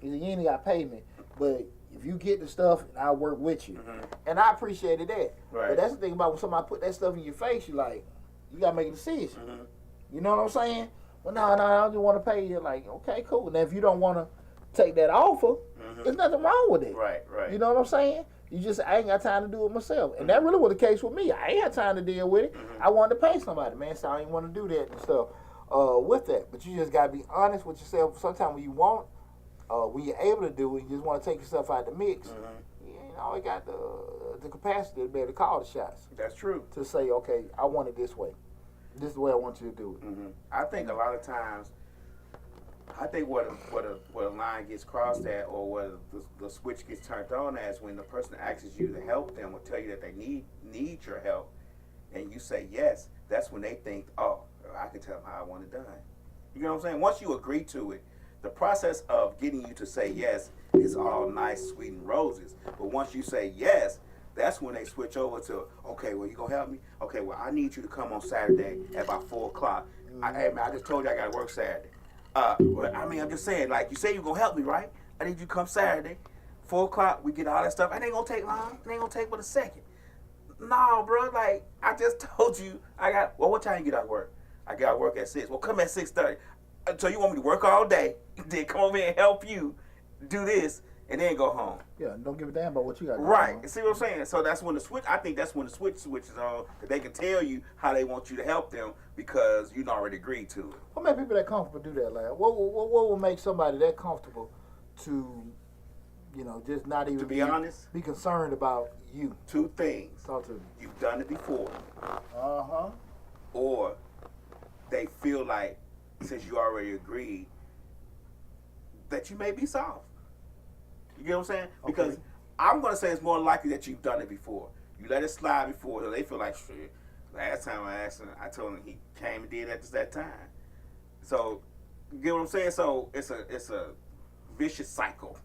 He said, "You ain't got to pay me, but if you get the stuff, I'll work with you." And I appreciated that. Right. But that's the thing about when somebody put that stuff in your face, you like, you gotta make a decision. You know what I'm saying? Well, no, I just want to pay you. Like, okay, cool. Now, if you don't want to take that offer, there's nothing wrong with it. Right. You know what I'm saying? You just, I ain't got time to do it myself. And that really was the case with me. I ain't had time to deal with it. I wanted to pay somebody, man, so I didn't want to do that and stuff with that. But you just got to be honest with yourself. Sometimes when you want, when you're able to do it, you just want to take yourself out of the mix. You ain't always got the capacity to be able to call the shots. That's true. To say, okay, I want it this way. This is the way I want you to do it. I think a lot of times, where a line gets crossed at, or where the switch gets turned on, as when the person asks you to help them or tell you that they need your help, and you say yes. That's when they think, oh, I can tell them how I want it done. You know what I'm saying? Once you agree to it, the process of getting you to say yes is all nice, sweet, and roses. But once you say yes, that's when they switch over to, okay, well, you gonna help me? Okay, well, I need you to come on Saturday at about 4 o'clock. Hey, man, I just told you I gotta work Saturday. Well, I mean, I'm just saying, like, you say you're gonna help me, right? I need you to come Saturday, 4 o'clock, we get all that stuff. It ain't gonna take long. It ain't gonna take but a second. No, bro, like, I just told you what time you get out of work? I get out of work at 6. Well, come at 6:30. So you want me to work all day, then come over here and help you do this, and then go home. Yeah, don't give a damn about what you got. Right. See what I'm saying? So that's when the switch. I think that's when the switch switches on. That they can tell you how they want you to help them because you already agreed to it. What make people that comfortable do that? Like, what will make somebody that comfortable to, you know, just not even to be honest, be concerned about you? 2 things. Talk to me. You've done it before. Uh-huh. Or they feel like, since you already agreed, that you may be soft. You get what I'm saying? Because Okay. I'm going to say it's more likely that you've done it before. You let it slide before, so they feel like, shit, last time I asked him, I told him he came and did it at that time. So, you get what I'm saying? So, it's a vicious cycle.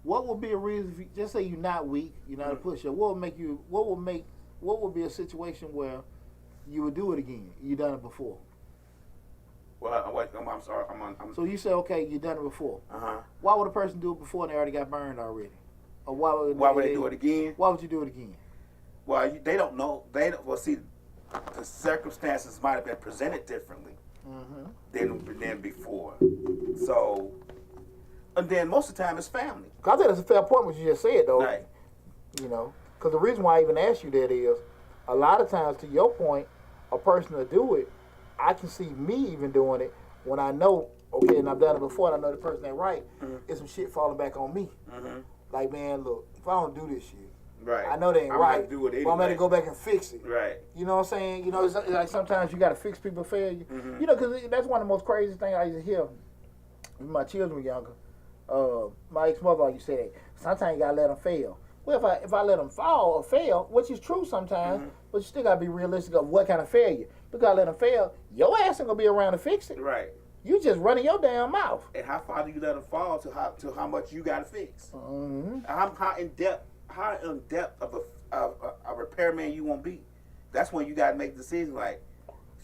What would be a reason if you, just say you're not weak, you're not a pusher, what would be a situation where you would do it again? You done it before. Well, I'm sorry. So you say, okay, you done it before. Uh-huh. Why would a person do it before and they already got burned already? Or why would they do it again? Why would you do it again? Well, they don't know. Well, see, the circumstances might have been presented differently than before. So, and then most of the time it's family. I think that's a fair point what you just said, though. Right. You know, because the reason why I even asked you that is, a lot of times, to your point, a person will do it. I can see me even doing it when I know, okay, and I've done it before, and I know the person ain't right. It's some shit falling back on me. Like, man, look, if I don't do this shit, right, I know they ain't I'm right, gonna do it anyway. but I'm going to go back and fix it. Right. You know what I'm saying? You know, it's like sometimes you got to fix people's failure. You know, because that's one of the most crazy things I used to hear when my children were younger. My ex-mother used to say, sometimes you got to let them fail. Well, if I let them fall or fail, which is true sometimes, but you still got to be realistic of what kind of failure. Because let them fail, your ass ain't going to be around to fix it. Right. You just running your damn mouth. And how far do you let them fall to how much you got to fix? How in depth of a repairman you want to be? That's when you got to make decisions like,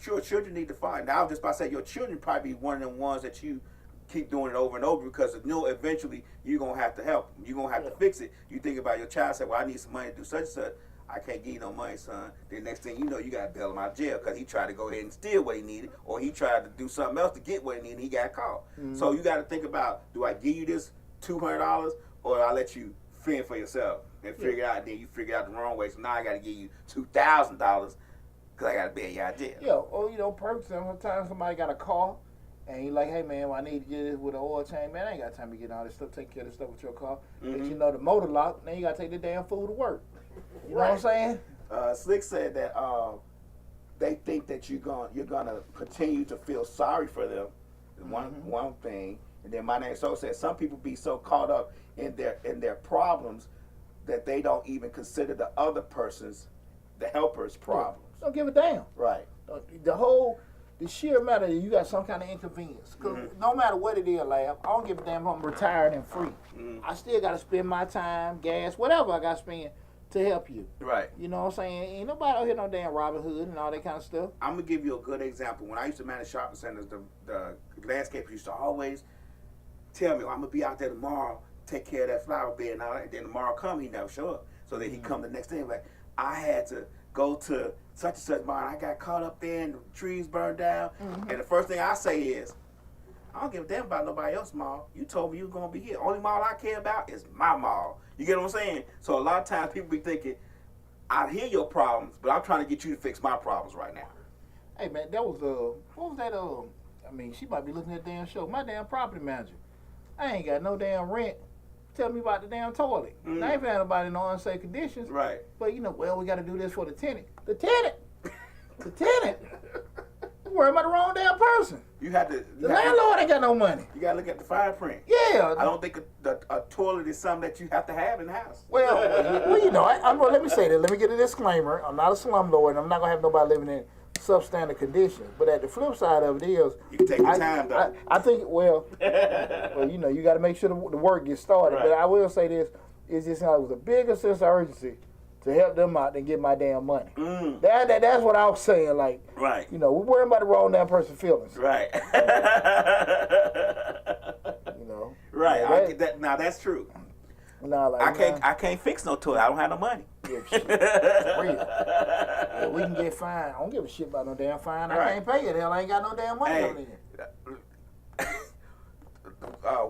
sure, children need to find. Now, I was just about to say, your children probably be one of them ones that you keep doing it over and over because you know eventually you're gonna have to help them. You're gonna have to fix it. You think about your child, say, "Well, I need some money to do such and such." I can't give you no money, son. Then next thing you know, you got to bail him out of jail because he tried to go ahead and steal what he needed, or he tried to do something else to get what he needed, and he got caught. So you got to think about, do I give you this $200, or I let you fend for yourself and figure it out, then you figure out the wrong way. So now I got to give you $2,000 because I got to bail you out of jail. Yeah, or, you know, perks, sometimes somebody got a car, and you like, hey, man, well, I need to get this with an oil change. Man, I ain't got time to get all this stuff, take care of this stuff with your car. But you know, the motor lock, now you got to take the damn food to work. You know what I'm saying? Slick said that they think that you're gonna continue to feel sorry for them. One thing, and then my name so said some people be so caught up in their problems that they don't even consider the other person's, the helper's problems. Don't give a damn. Right. The sheer matter that you got some kind of inconvenience. Because no matter what it is, Lab, I don't give a damn if I'm retired and free. I still got to spend my time, gas, whatever I got to spend to help you. Right. You know what I'm saying? Ain't nobody out here no damn Robin Hood and all that kind of stuff. I'm going to give you a good example. When I used to manage shopping centers, the landscapers used to always tell me, well, I'm going to be out there tomorrow, take care of that flower bed and all that. And then tomorrow come, he never show up. So then he come the next day and like, I had to go to such and such barn. I got caught up there and the trees burned down. And the first thing I say is, I don't give a damn about nobody else's mall. You told me you were going to be here. Only mall I care about is my mall. You get what I'm saying? So a lot of times people be thinking, I hear your problems, but I'm trying to get you to fix my problems right now. Hey, man, that was, what was that, I mean, she might be looking at the damn show. My damn property manager. I ain't got no damn rent. Tell me about the damn toilet. I ain't found nobody in no unsafe conditions. Right. But, you know, well, we got to do this for the tenant. The tenant! The tenant! You worry about the wrong damn person. You had to. The landlord ain't got no money. You got to look at the fine print. Yeah. I don't think a toilet is something that you have to have in the house. Well, you know, let me say that. Let me get a disclaimer. I'm not a slumlord, and I'm not going to have nobody living in substandard conditions. But at the flip side of it is, you can take your time, though. I think, well, you know, you got to make sure the work gets started. Right. But I will say this: it's just it was a bigger sense of urgency to help them out than get my damn money. That's what I was saying. Like, right. You know, we're worrying about the wrong damn person's feelings. Right. You know. Right. Yeah, I get that. Now that's true. Nah, like, I can't fix no toilet. I don't have no money. Yeah, shit. Yeah, we can get fined. I don't give a shit about no damn fine. I can't pay it. Hell, I ain't got no damn money on it.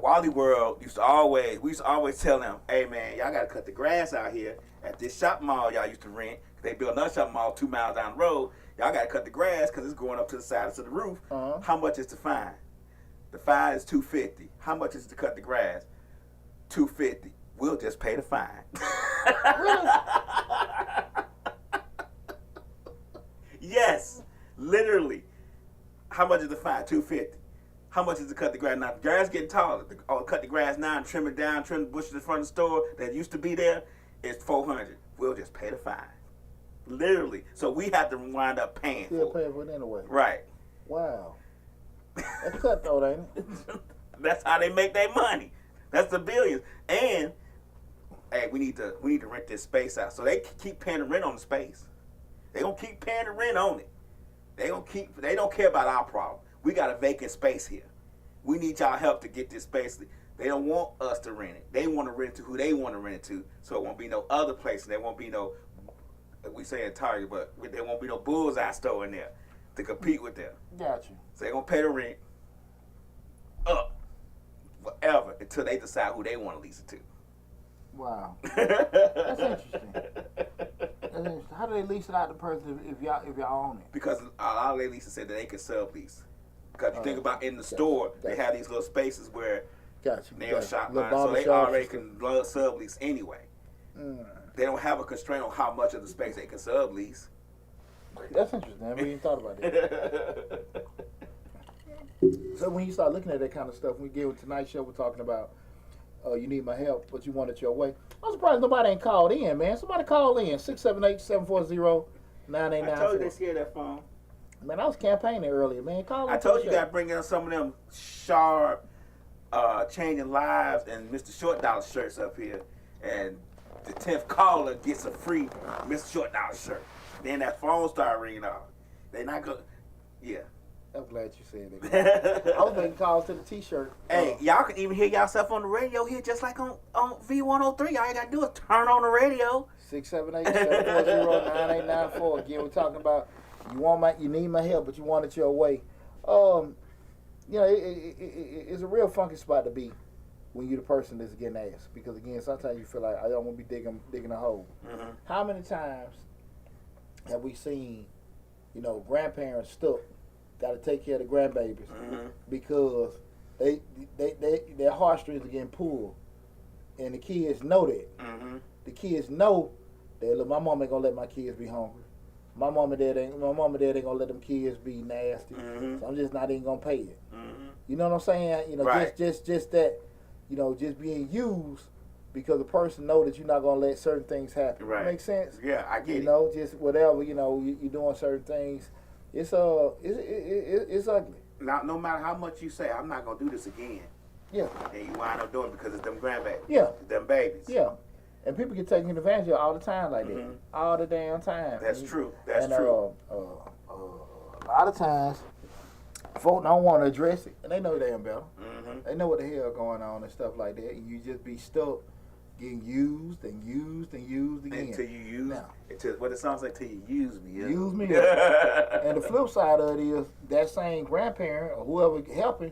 Wally World we used to always tell them, hey man, y'all gotta cut the grass out here at this shop mall y'all used to rent. They built another shop mall 2 miles down the road. Y'all gotta cut the grass because it's going up to the side of the roof. How much is the fine? The fine is $250. How much is to cut the grass? $250. We'll just pay the fine. Yes, literally. How much is the fine? $250. How much is to cut the grass? Now, the grass getting taller. Cut the grass now and trim it down, trim the bushes in front of the store that used to be there. It's $400. We'll just pay the fine. Literally. So we have to wind up paying Still for it. paying for it anyway. Right. Wow. That's cutthroat, ain't it? That's how they make their money. That's the billions. And hey, we need to rent this space out. So they keep paying the rent on the space. They gonna keep paying the rent on it. They don't care about our problem. We got a vacant space here. We need y'all help to get this space. They don't want us to rent it. They want to rent it to who they want to rent it to. So it won't be no other place. There won't be no, we say in Target, but there won't be no Bullseye store in there to compete with them. Got you. So they're gonna pay the rent up forever until they decide who they want to lease it to. Wow. That's interesting. How do they lease it out to person if y'all own it? Because a lot of their leases said that they can sublease. Because you think about in the store, they have these little spaces where nail shop line, so they already can sublease anyway. They don't have a constraint on how much of the space they can sublease. That's interesting. I never even thought about that. So when you start looking at that kind of stuff, when we get with tonight's show, we're talking about you need my help, but you want it your way. I'm surprised nobody ain't called in, man. Somebody call in, 678-740-9894. I told you they scared that phone. Man, I was campaigning earlier, man. Call in. I told you got to bring in some of them sharp, changing lives and Mr. Short Dollar shirts up here. And the 10th caller gets a free Mr. Short Dollar shirt. Then that phone started ringing off. They not going, yeah. I'm glad you said it. I was making calls to the T-shirt. Hey, y'all can even hear yourself on the radio here, just like on V103. All you gotta do is turn on the radio. 678-740-9894. Again, we're talking about you need my help, but you want it your way. You know, it's a real funky spot to be when you're the person that's getting asked. Because again, sometimes you feel like I don't want to be digging a hole. Mm-hmm. How many times have we seen, you know, grandparents stuck, got to take care of the grandbabies because their heartstrings are getting pulled, and the kids know that. Mm-hmm. The kids know that, look, my mom ain't gonna let my kids be hungry. My mom and dad ain't gonna let them kids be nasty. Mm-hmm. So I'm just not even gonna pay it. Mm-hmm. You know what I'm saying? You know, right. just that, you know, just being used because the person know that you're not gonna let certain things happen. Right. Make sense? Yeah, I get it. You know, just whatever, you know, you're doing certain things. It's ugly. Now, no matter how much you say, I'm not gonna do this again. Yeah. And you wind up doing it because it's them grandbabies. Yeah. Them babies. Yeah. And people get taken advantage of all the time like that. All the damn time. That's true. That's and, true. A lot of times, folk don't want to address it, and they know damn better. Mm-hmm. They know what the hell going on and stuff like that, and you just be stuck getting used and used and used again. Until you use, what it sounds like, till you use me. Yeah. Use me. And the flip side of it is that same grandparent or whoever helping,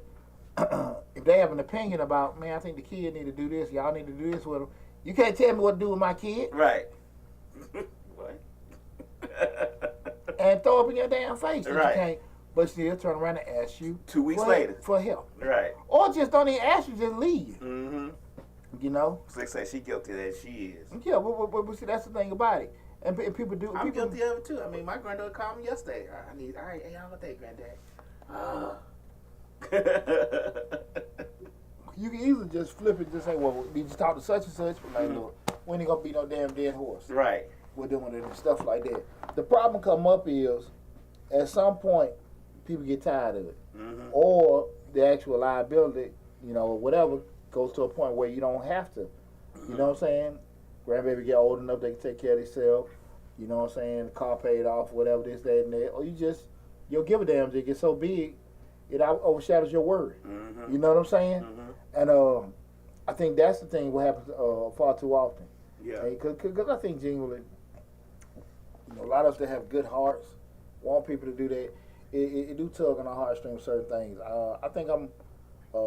if they have an opinion about, man, I think the kid need to do this, y'all need to do this with them. You can't tell me what to do with my kid. Right. What? And throw up in your damn face. Right. You can't, but still turn around and ask you 2 weeks later for help. Right. Or just don't even ask you, just leave. Mm-hmm. You know? They say she guilty of that. She is. Yeah, but see, that's the thing about it. And people do. I'm people, guilty of it too. I mean, my granddaughter called me yesterday. All right, hey, I'm gonna take granddad. You can easily just flip it and just say, well, did you talk to such and such? But like, look, we ain't gonna be no damn dead horse. Right. We're doing it and stuff like that. The problem come up is, at some point, people get tired of it. Mm-hmm. Or the actual liability, you know, whatever, goes to a point where you don't have to. You know what I'm saying? Grandbaby get old enough, they can take care of themselves. You know what I'm saying? Car paid off, whatever, this, that, and that. Or you'll give a damn, it gets so big, it overshadows your word. Mm-hmm. You know what I'm saying? Mm-hmm. And I think that's the thing what happens far too often. Yeah. Because I think genuinely, you know, a lot of us that have good hearts want people to do that. It do tug on our heartstrings certain things. I think I'm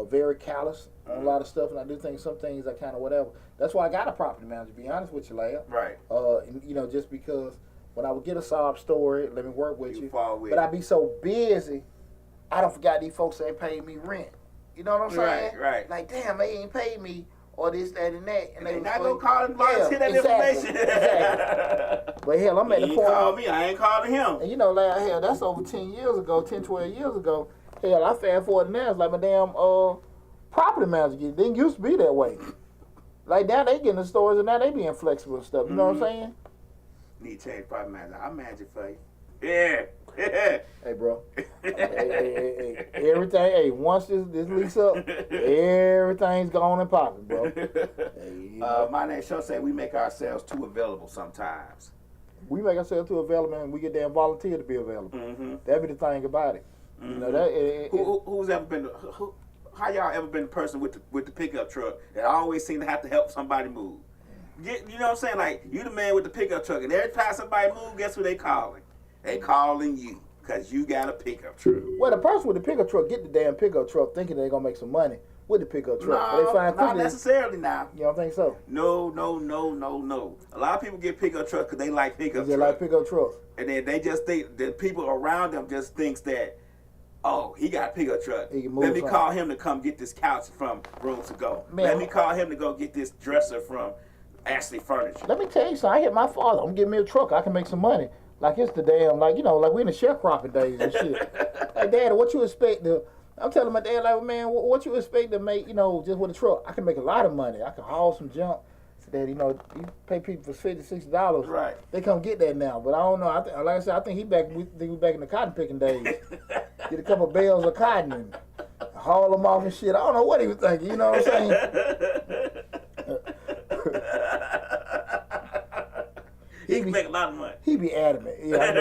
very callous on a lot of stuff, and I do think some things are kind of whatever. That's why I got a property manager, to be honest with you, Leia. Right. You know, just because when I would get a sob story, let me work with you. But I'd be so busy, I don't forgot these folks ain't paid me rent. You know what I'm saying? Right. Like, damn, they ain't paid me, or this, that, and that. And they not gonna call and volunteer that information. Exactly. But hell, I'm at the point. He called me, I ain't calling him. And you know, like, hell, that's over 10 years ago, 10, 12 years ago. Hell, I fast forward now, it's like my damn property manager. Didn't used to be that way. Like, now they getting the stores, and now they being flexible and stuff. You know what I'm saying? Need to change property manager. I'll manage it for you. Yeah. Hey, bro. hey, everything. Hey, once this lease up, everything's gone and popping, bro. My name Show say we make ourselves too available sometimes. We make ourselves too available, and we get damn volunteer to be available. Mm-hmm. That be the thing about it. Mm-hmm. You know that. Who's ever been? How y'all ever been the person with the pickup truck that always seem to have to help somebody move? You know what I'm saying? Like, you the man with the pickup truck, and every time somebody move, guess who they calling? They calling you, because you got a pickup truck. Well, the person with the pickup truck get the damn pickup truck thinking they're going to make some money with the pickup truck. No, they find not necessarily now. You don't think so? No. A lot of people get pickup trucks because they like pickup trucks. They like pickup trucks. And then they just think, the people around them just thinks that, oh, he got a pickup truck. Let me call him to come get this couch from Room to Go. Man, let me call him to go get this dresser from Ashley Furniture. Let me tell you something. I hit my father. I'm getting me a truck. I can make some money. Like, it's the damn, like, you know, like we in the sharecropping days and shit. Like, Dad, what you expect to... I'm telling my dad, like, man, what you expect to make, you know, just with a truck? I can make a lot of money. I can haul some junk. So that, you know, you pay people for $50, $60. Right. They come get that now. But I don't know. Like I said, I think we back in the cotton picking days. Get a couple of bales of cotton and haul them off and shit. I don't know what he was thinking. You know what I'm saying? He can make a lot of money. He be adamant. Yeah, he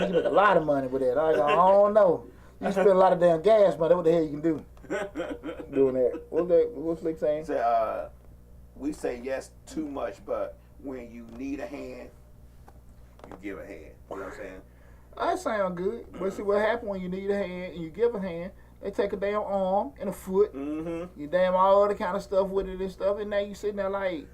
can make a lot of money with that. I don't know. You spend a lot of damn gas money. What the hell you can do doing that? What's Slick saying? So, we say yes too much, but when you need a hand, you give a hand. You know what I'm saying? That sound good. But see what happens when you need a hand and you give a hand, they take a damn arm and a foot, you damn all other kind of stuff with it and stuff, and now you sitting there like,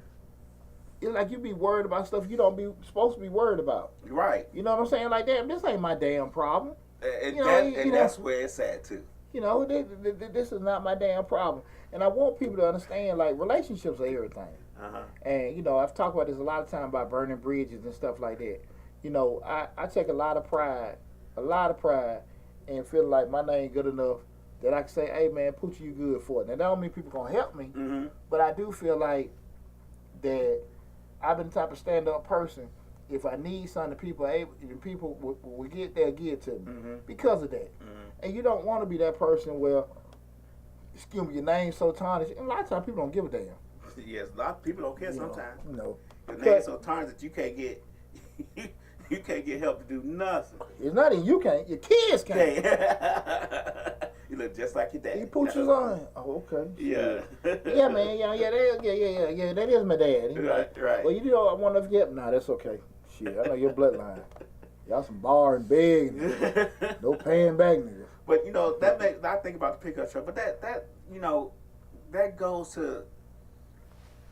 it's like you be worried about stuff you don't be supposed to be worried about. Right. You know what I'm saying? Like, damn, this ain't my damn problem. And that's where it's at too. You know, this is not my damn problem. And I want people to understand, like, relationships are everything. And, you know, I've talked about this a lot of times about burning bridges and stuff like that. You know, I take a lot of pride in feeling like my name good enough that I can say, hey, man, Poochie, you good for it. Now, that don't mean people going to help me, but I do feel like that I've been the type of stand-up person. If I need something, people will get there, give it to me because of that. And you don't want to be that person where, excuse me, your name's so tarnished. And a lot of times people don't give a damn. Yes, a lot of people don't care sometimes. No. Your name's so tarnished that you can't get you can't get help to do nothing. It's not even you can't. Your kids can't. You look just like your dad. He Poochie's on. Oh, okay. Yeah. Yeah, man. Yeah. That is my dad. Right. Well, you know, I want to forget. Nah, that's okay. Shit, I know your bloodline. Y'all some bar and big, and no paying back niggas. But you know I think about the pickup truck. But that you know that goes to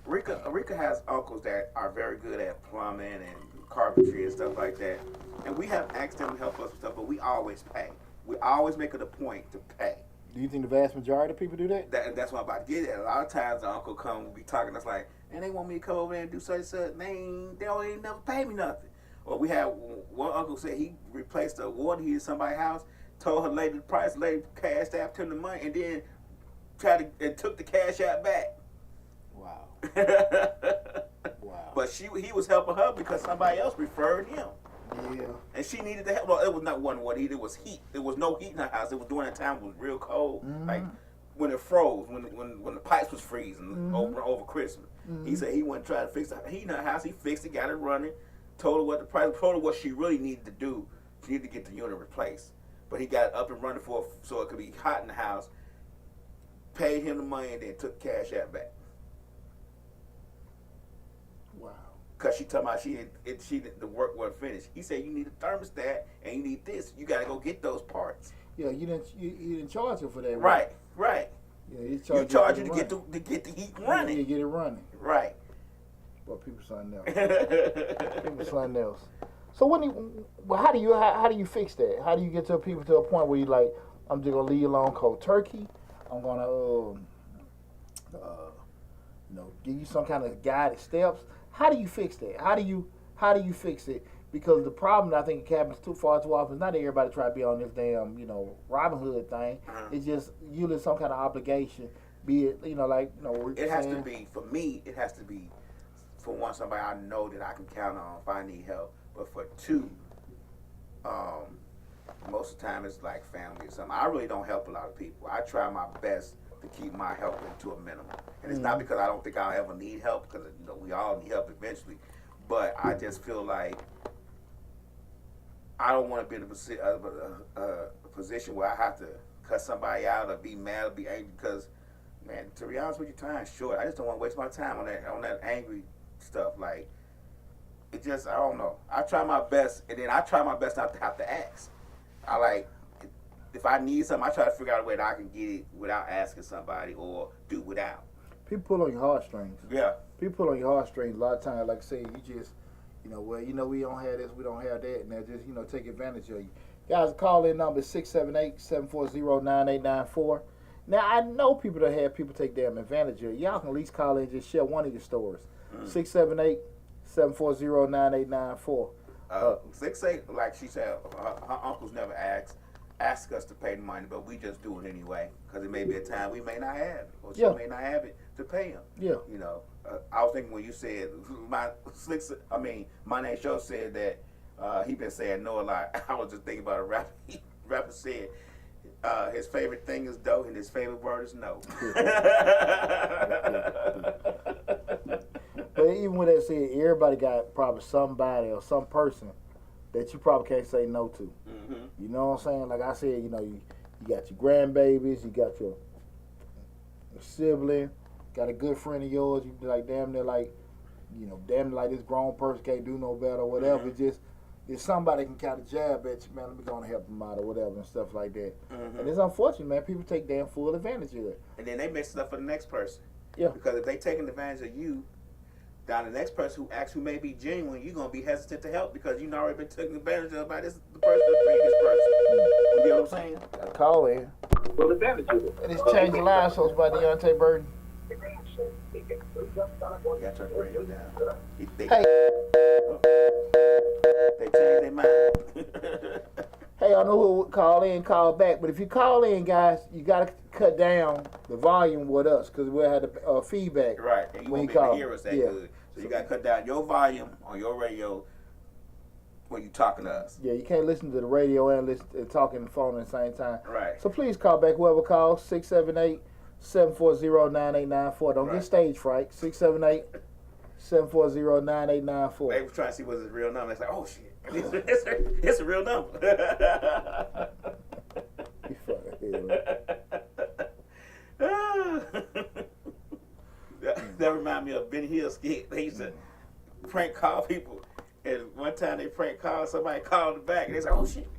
Rika. Rika has uncles that are very good at plumbing and carpentry and stuff like that. And we have asked them to help us with stuff, but we always pay. We always make it a point to pay. Do you think the vast majority of people do that? That's what I'm about to get at. A lot of times the uncle come, we be talking, that's like, and they want me to come over there and do such and such. They don't even never pay me nothing. Or we had one uncle said he replaced a water heater in somebody's house, told her lady the price, lady cashed out him the money, and then took the cash out back. Wow. Wow. But he was helping her because somebody else referred him. Yeah. And she needed the help. Well, it was not one water heater, it was heat. There was no heat in her house. It was during that time it was real cold. Like when it froze, when the pipes was freezing over Christmas. He said he went to try to fix the heat in her house. He fixed it, got it running, told her what the price, told her what she really needed to do. She needed to get the unit replaced. But he got it up and running so it could be hot in the house, paid him the money, and then took cash out back. Wow. Cause she talking about the work wasn't finished. He said you need a thermostat and you need this. You gotta go get those parts. Yeah, you didn't charge her for that. Right. Yeah, you charge you to get the heat running. Yeah, get it running. Right. Well, people something else. People something else. So how do you fix that? How do you get to people to a point where you like, I'm just gonna leave you alone cold turkey? I'm gonna give you some kind of guided steps. How do you fix that? How do you fix it? Because the problem that I think happens too often is not that everybody try to be on this damn, Robin Hood thing. It's just usually some kind of obligation. Be it, it has to be, for me, it has to be, for one, somebody I know that I can count on if I need help. But for two, most of the time it's like family or something. I really don't help a lot of people. I try my best to keep my help to a minimum. And it's not because I don't think I'll ever need help, because we all need help eventually. But I just feel like I don't want to be in a position where I have to cut somebody out or be mad or be angry, because, man, to be honest with you, time's short. I just don't want to waste my time on that angry stuff. Like, it just, I don't know. I try my best, and then I try my best not to have to ask. If I need something, I try to figure out a way that I can get it without asking somebody or do without. People pull on your heartstrings. Yeah. People pull on your heartstrings a lot of times. Like I say, you just, we don't have this, we don't have that, and they just, take advantage of you. Guys, call in number 678-740-9894. Now, I know people that have people take damn advantage of you. Y'all can at least call in and just share one of your stories. 678-740-9894. 68, like she said, her uncles never ask us to pay the money, but we just do it anyway, because it may be a time we may not have it, or she may not have it to pay him. Yeah. I was thinking when you said my name Show said that he been saying no a lot. I was just thinking about a rapper said his favorite thing is dough and his favorite word is no. But even with that said, everybody got probably somebody or some person that you probably can't say no to. You know what I'm saying? Like I said, You got your grandbabies. You got your sibling. Got a good friend of yours. You be like, damn near like, damn near like this grown person can't do no better or whatever. Mm-hmm. It's just, if somebody can kind of jab at you, man, let me go and help them out or whatever and stuff like that. Mm-hmm. And it's unfortunate, man. People take damn full advantage of it. And then they mess it up for the next person. Yeah. Because if they taking advantage of you, down the next person who actually may be genuine, you're gonna be hesitant to help because you've already been taken advantage of by the previous person. You know what I'm saying? Got a call in. Well, advantage of it. And it's Changing Lives, hosted by Deonte Burden. You gotta turn the radio down. Hey. They changed their mind. Hey, I know who would call in, call back. But if you call in, guys, you got to cut down the volume with us because we'll have the feedback. Right. And you when won't be you able call. to hear us that Yeah. good. So you got to cut down your volume on your radio when you talking to us. Yeah, you can't listen to the radio and listen and talk on the phone at the same time. Right. So please call back. Whoever calls, 678-740-9894. Don't Right. get stage fright. 678-740-9894. They was trying to see what's his real number. It's like, oh shit, it's a real number. You fucking hell. That remind me of Ben Hill skit. They used to prank call people, and one time they prank called somebody, called them back, and they said, "Oh shit!"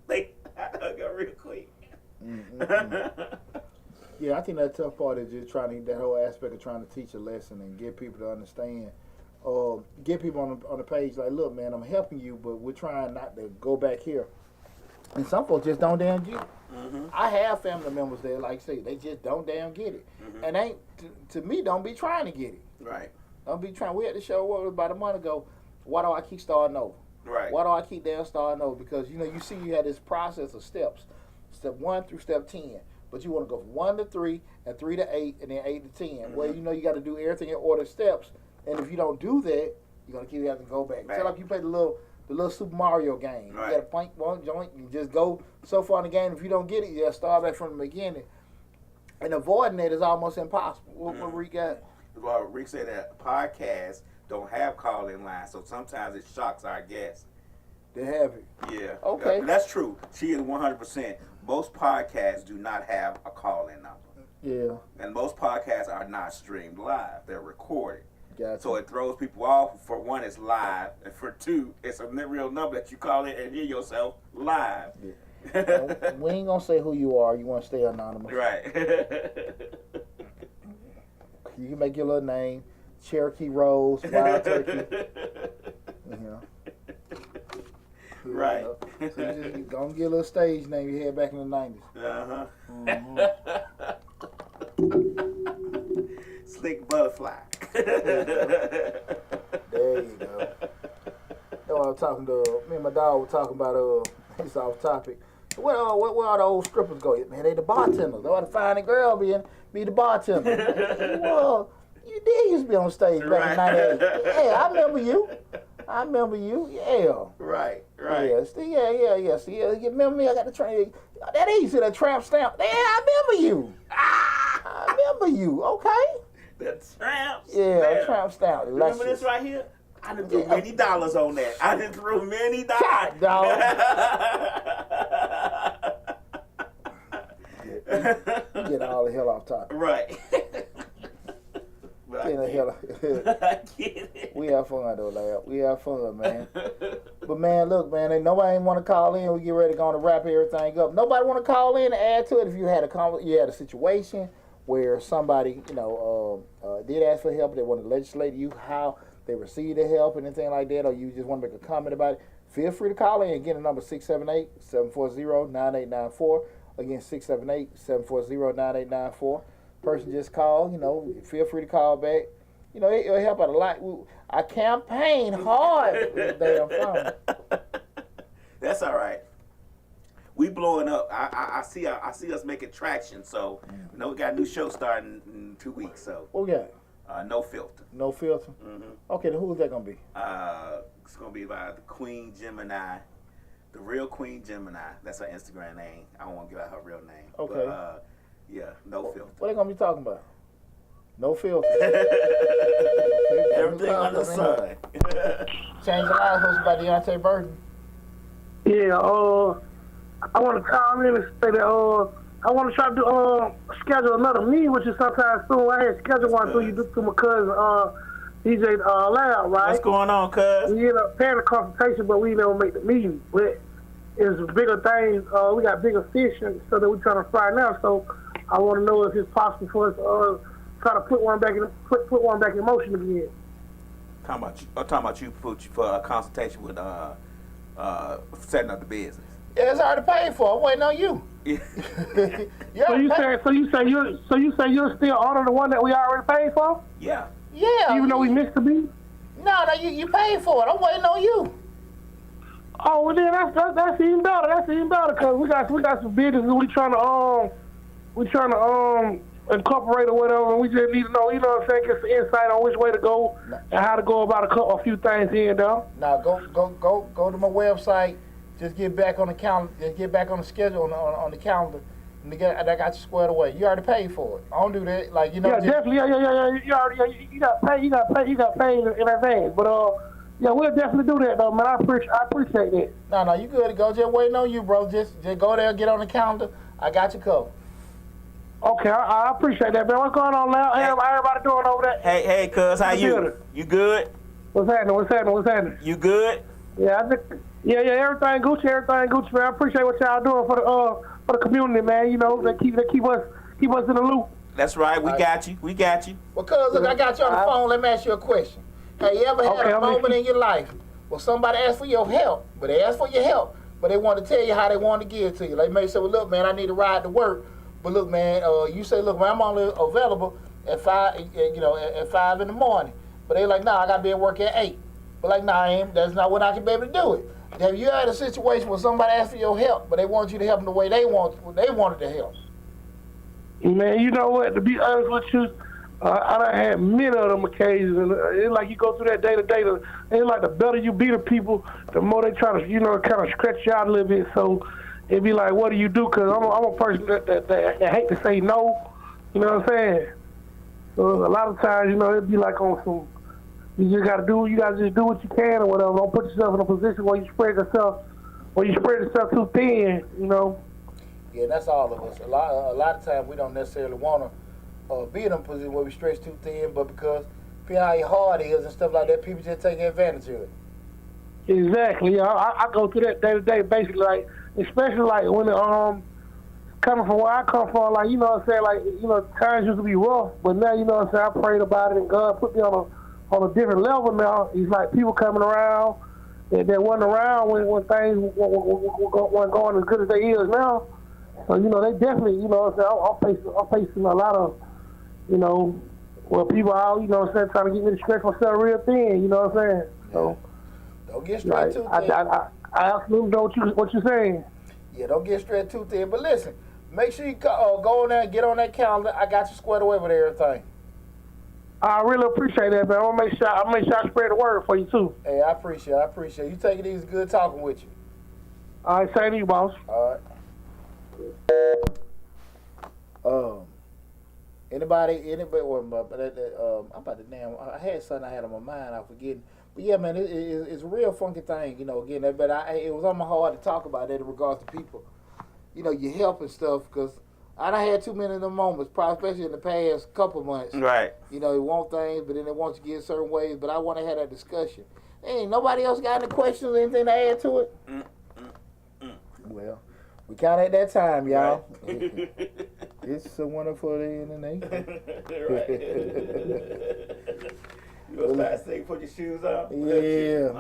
They hung up real quick. Yeah, I think that tough part is just that whole aspect of trying to teach a lesson and get people to understand. Get people on the page like, look, man, I'm helping you, but we're trying not to go back here. And some folks just don't damn get it. Mm-hmm. I have family members that, like I say, they just don't damn get it. Mm-hmm. And ain't to me, don't be trying to get it. Right. Don't be trying. We had the show about a month ago. Why do I keep starting over? Right. Why do I keep damn starting over? Because you see, you had this process of steps, step 1 through step 10. But you want to go from 1 to 3 and 3 to 8 and then 8 to 10. Mm-hmm. Well, you got to do everything in order steps. And if you don't do that, you're gonna keep having to go back. It's like you play the little Super Mario game. Right. You got to point one joint, you just go so far in the game. If you don't get it, you got to start back from the beginning. And avoiding it is almost impossible. What Rick got? Well, Rick said that podcasts don't have call-in lines, so sometimes it shocks our guests. They have it. Yeah. Okay. That's true. She is 100%. Most podcasts do not have a call-in number. Yeah. And most podcasts are not streamed live. They're recorded. Gotcha. So it throws people off. For one, it's live. And for two, it's a real number that you call in and hear yourself live. Yeah. We ain't going to say who you are. You want to stay anonymous. Right. You can make your little name. Cherokee Rose, Wild Turkey. Right. So you just go and get a little stage name you had back in the 90s. Uh-huh. Mm-hmm. Slick Butterfly. There you go. That's what I was talking to. Me and my dog were talking about. It's off topic. Where all the old strippers go? Man, they the bartenders. They want to find a girl be the bartender. Well, you did used to be on stage back in '98. Yeah, I remember you. Yeah. Right. Yeah. See, yeah. See, you remember me? I got the train. That is that tramp stamp. Yeah, I remember you. I remember you. Okay. The tramp. Yeah, tramp stamp. Remember this right here? I done threw many dollars on that. I done threw many dollars. God, dog. Get all the hell off topic. Right. Get the hell I get it. We have fun though, lad. We have fun, man. But man, look, man, ain't nobody want to call in. We get ready to go on to wrap everything up. Nobody want to call in and add to it. If you had a situation where somebody, did ask for help, they want to legislate you how they receive the help and anything like that, or you just want to make a comment about it, feel free to call in. Again, the number 678-740-9894. Again, 678-740-9894. Person just called, feel free to call back. It'll help out a lot. I campaign hard with the damn phone. That's all right. We blowing up. I see us making traction. So, we got a new show starting in 2 weeks. So, What we got? No filter. No filter? Mm-hmm. Okay, then who is that going to be? It's gonna be by the Queen Gemini, the real Queen Gemini. That's her Instagram name. I don't want to give out her real name. Okay. But, no filter. What they going to be talking about? No filter. Everything under the sun. Change the Lives, hosted by Deonte Burden. Yeah, I want to call in and say that I want to try to do, schedule another meeting with you sometime soon. I had scheduled one through my cousin DJ Loud, right? What's going on, cuz? We ended up paying the consultation, but we never make the meeting. But it's bigger things. We got bigger fish and stuff that we're trying to fry now. So I want to know if it's possible for us to try to put one back in motion again. Talking about you for a consultation with setting up the business. Yeah, it's already paid for. I'm waiting on you. Yeah. So you say you'll still honor the one that we already paid for? Yeah. Yeah. Even though we missed the beat? No, you paid for it. I'm waiting on you. Oh, well then that's even better. That's even better because we got some businesses we trying to incorporate or whatever. And we just need to know, you know what I'm saying, get some insight on which way to go and how to go about a few things here and there. Now go to my website. Just get back on the calendar. Just get back on the schedule on the calendar. And I got you squared away. You already paid for it. I don't do that. Like, you know. Yeah, definitely. Yeah. You got paid in advance. But yeah, we'll definitely do that though, man. I appreciate that. No, you good to go. Just waiting on you, bro. Just go there, get on the calendar. I got you covered. Okay, I appreciate that, man. What's going on now? Hey, everybody doing over there? Hey, cuz, how you? You good? What's happening? You good? Yeah, everything Gucci, man. I appreciate what y'all doing for the community, man. You know, they keep us in the loop. That's right. We got you. Well, cuz, look, I got you on the phone. Let me ask you a question. Have you ever had a moment in your life where somebody asked for your help, but they asked for your help, but they want to tell you how they want to give it to you? Like, may say, well, look, man, I need a ride to work, but look, man, you say, look, man, I'm only available at 5 in the morning, but they like, nah, I got to be at work at 8. But like, nah, that's not when I can be able to do it. Have you had a situation where somebody asked for your help, but they want you to help them the way they wanted to help? Man, you know what? To be honest with you, I done had many of them occasions, and it's like you go through that day to day. It's like the better you be to people, the more they try to, kind of stretch you out a little bit. So it'd be like, what do you do? Because I'm a person that hate to say no. You know what I'm saying? So a lot of times, it'd be like on some. You just gotta just do what you can or whatever. Don't put yourself in a position where you spread yourself too thin, Yeah, that's all of us. A lot of times we don't necessarily want to be in a position where we stretch too thin, but because depending how your heart is and stuff like that, people just take advantage of it. Exactly. Yeah, I go through that day to day, basically, like, especially like when coming from where I come from, like, you know what I'm saying, like, times used to be rough, but now, you know what I'm saying, I prayed about it and God put me on a different level now. It's like people coming around that wasn't around when things weren't going as good as they is now. So, they definitely, what I'm saying, I'm facing a lot of, where people out, trying to get me to stretch myself real thin, you know what I'm saying? So, don't get straight too thin. I absolutely know what you're saying. Yeah, don't get straight too thin. But listen, make sure you go on there and get on that calendar. I got you squared away with everything. I really appreciate that, man. I'll make sure I spread the word for you too. Hey, I appreciate it. You take it easy. Good talking with you. All right, same to you, boss. All right. Anybody? Well, I'm about to damn. I had something I had on my mind. I'm forgetting. But yeah, man, it's a real funky thing. Again, but it was on my heart to talk about that in regards to people. Your help and stuff, because I done had too many of them moments, probably especially in the past couple months. Right. They want things, but then they want you to get certain ways. But I want to have that discussion. Ain't nobody else got any questions or anything to add to it? Well, we kind of at that time, y'all. Right. It's a wonderful day in the nation. Right. You gonna start saying, put your shoes on? Yeah.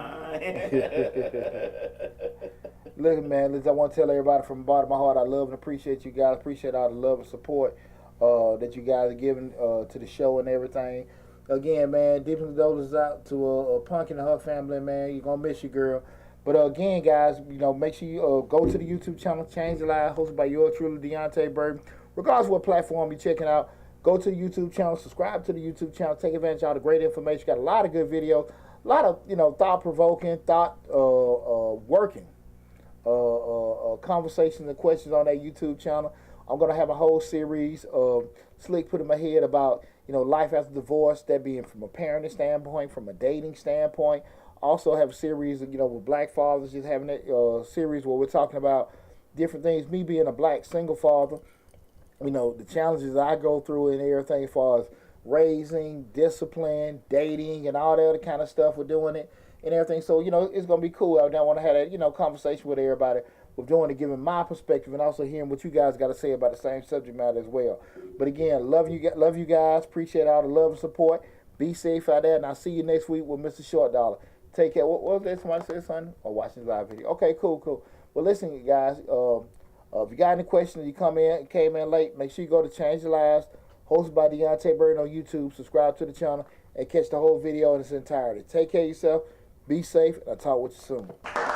Look, man, I want to tell everybody from the bottom of my heart, I love and appreciate you guys. Appreciate all the love and support that you guys are giving to the show and everything. Again, man, deep condolences out to Pumpkin and her family, man. You're going to miss your girl. But again, guys, make sure you go to the YouTube channel, Change the Life, hosted by yours truly, Deonte Burden. Regardless of what platform you're checking out, go to the YouTube channel, subscribe to the YouTube channel, take advantage of all the great information. Got a lot of good videos, a lot of, thought-provoking, working conversations and questions on that YouTube channel. I'm going to have a whole series of Slick put in my head about, life after divorce, that being from a parenting standpoint, from a dating standpoint. Also have a series, with black fathers, just having a series where we're talking about different things. Me being a black single father, you know, the challenges I go through and everything as far as raising, discipline, dating, and all that other kind of stuff with doing it and everything. So, you know, it's going to be cool. I want to have that, you know, conversation with everybody with doing it, giving my perspective and also hearing what you guys got to say about the same subject matter as well. But again, love you guys. Appreciate all the love and support. Be safe out there, and I'll see you next week with Mr. Short Dollar. Take care. What was that somebody said, son? Or watching the live video? Okay, cool. Well, listen, guys. If you got any questions, you came in late, make sure you go to Change Your Lives, hosted by Deonte Burden on YouTube. Subscribe to the channel and catch the whole video in its entirety. Take care of yourself. Be safe, and I'll talk with you soon.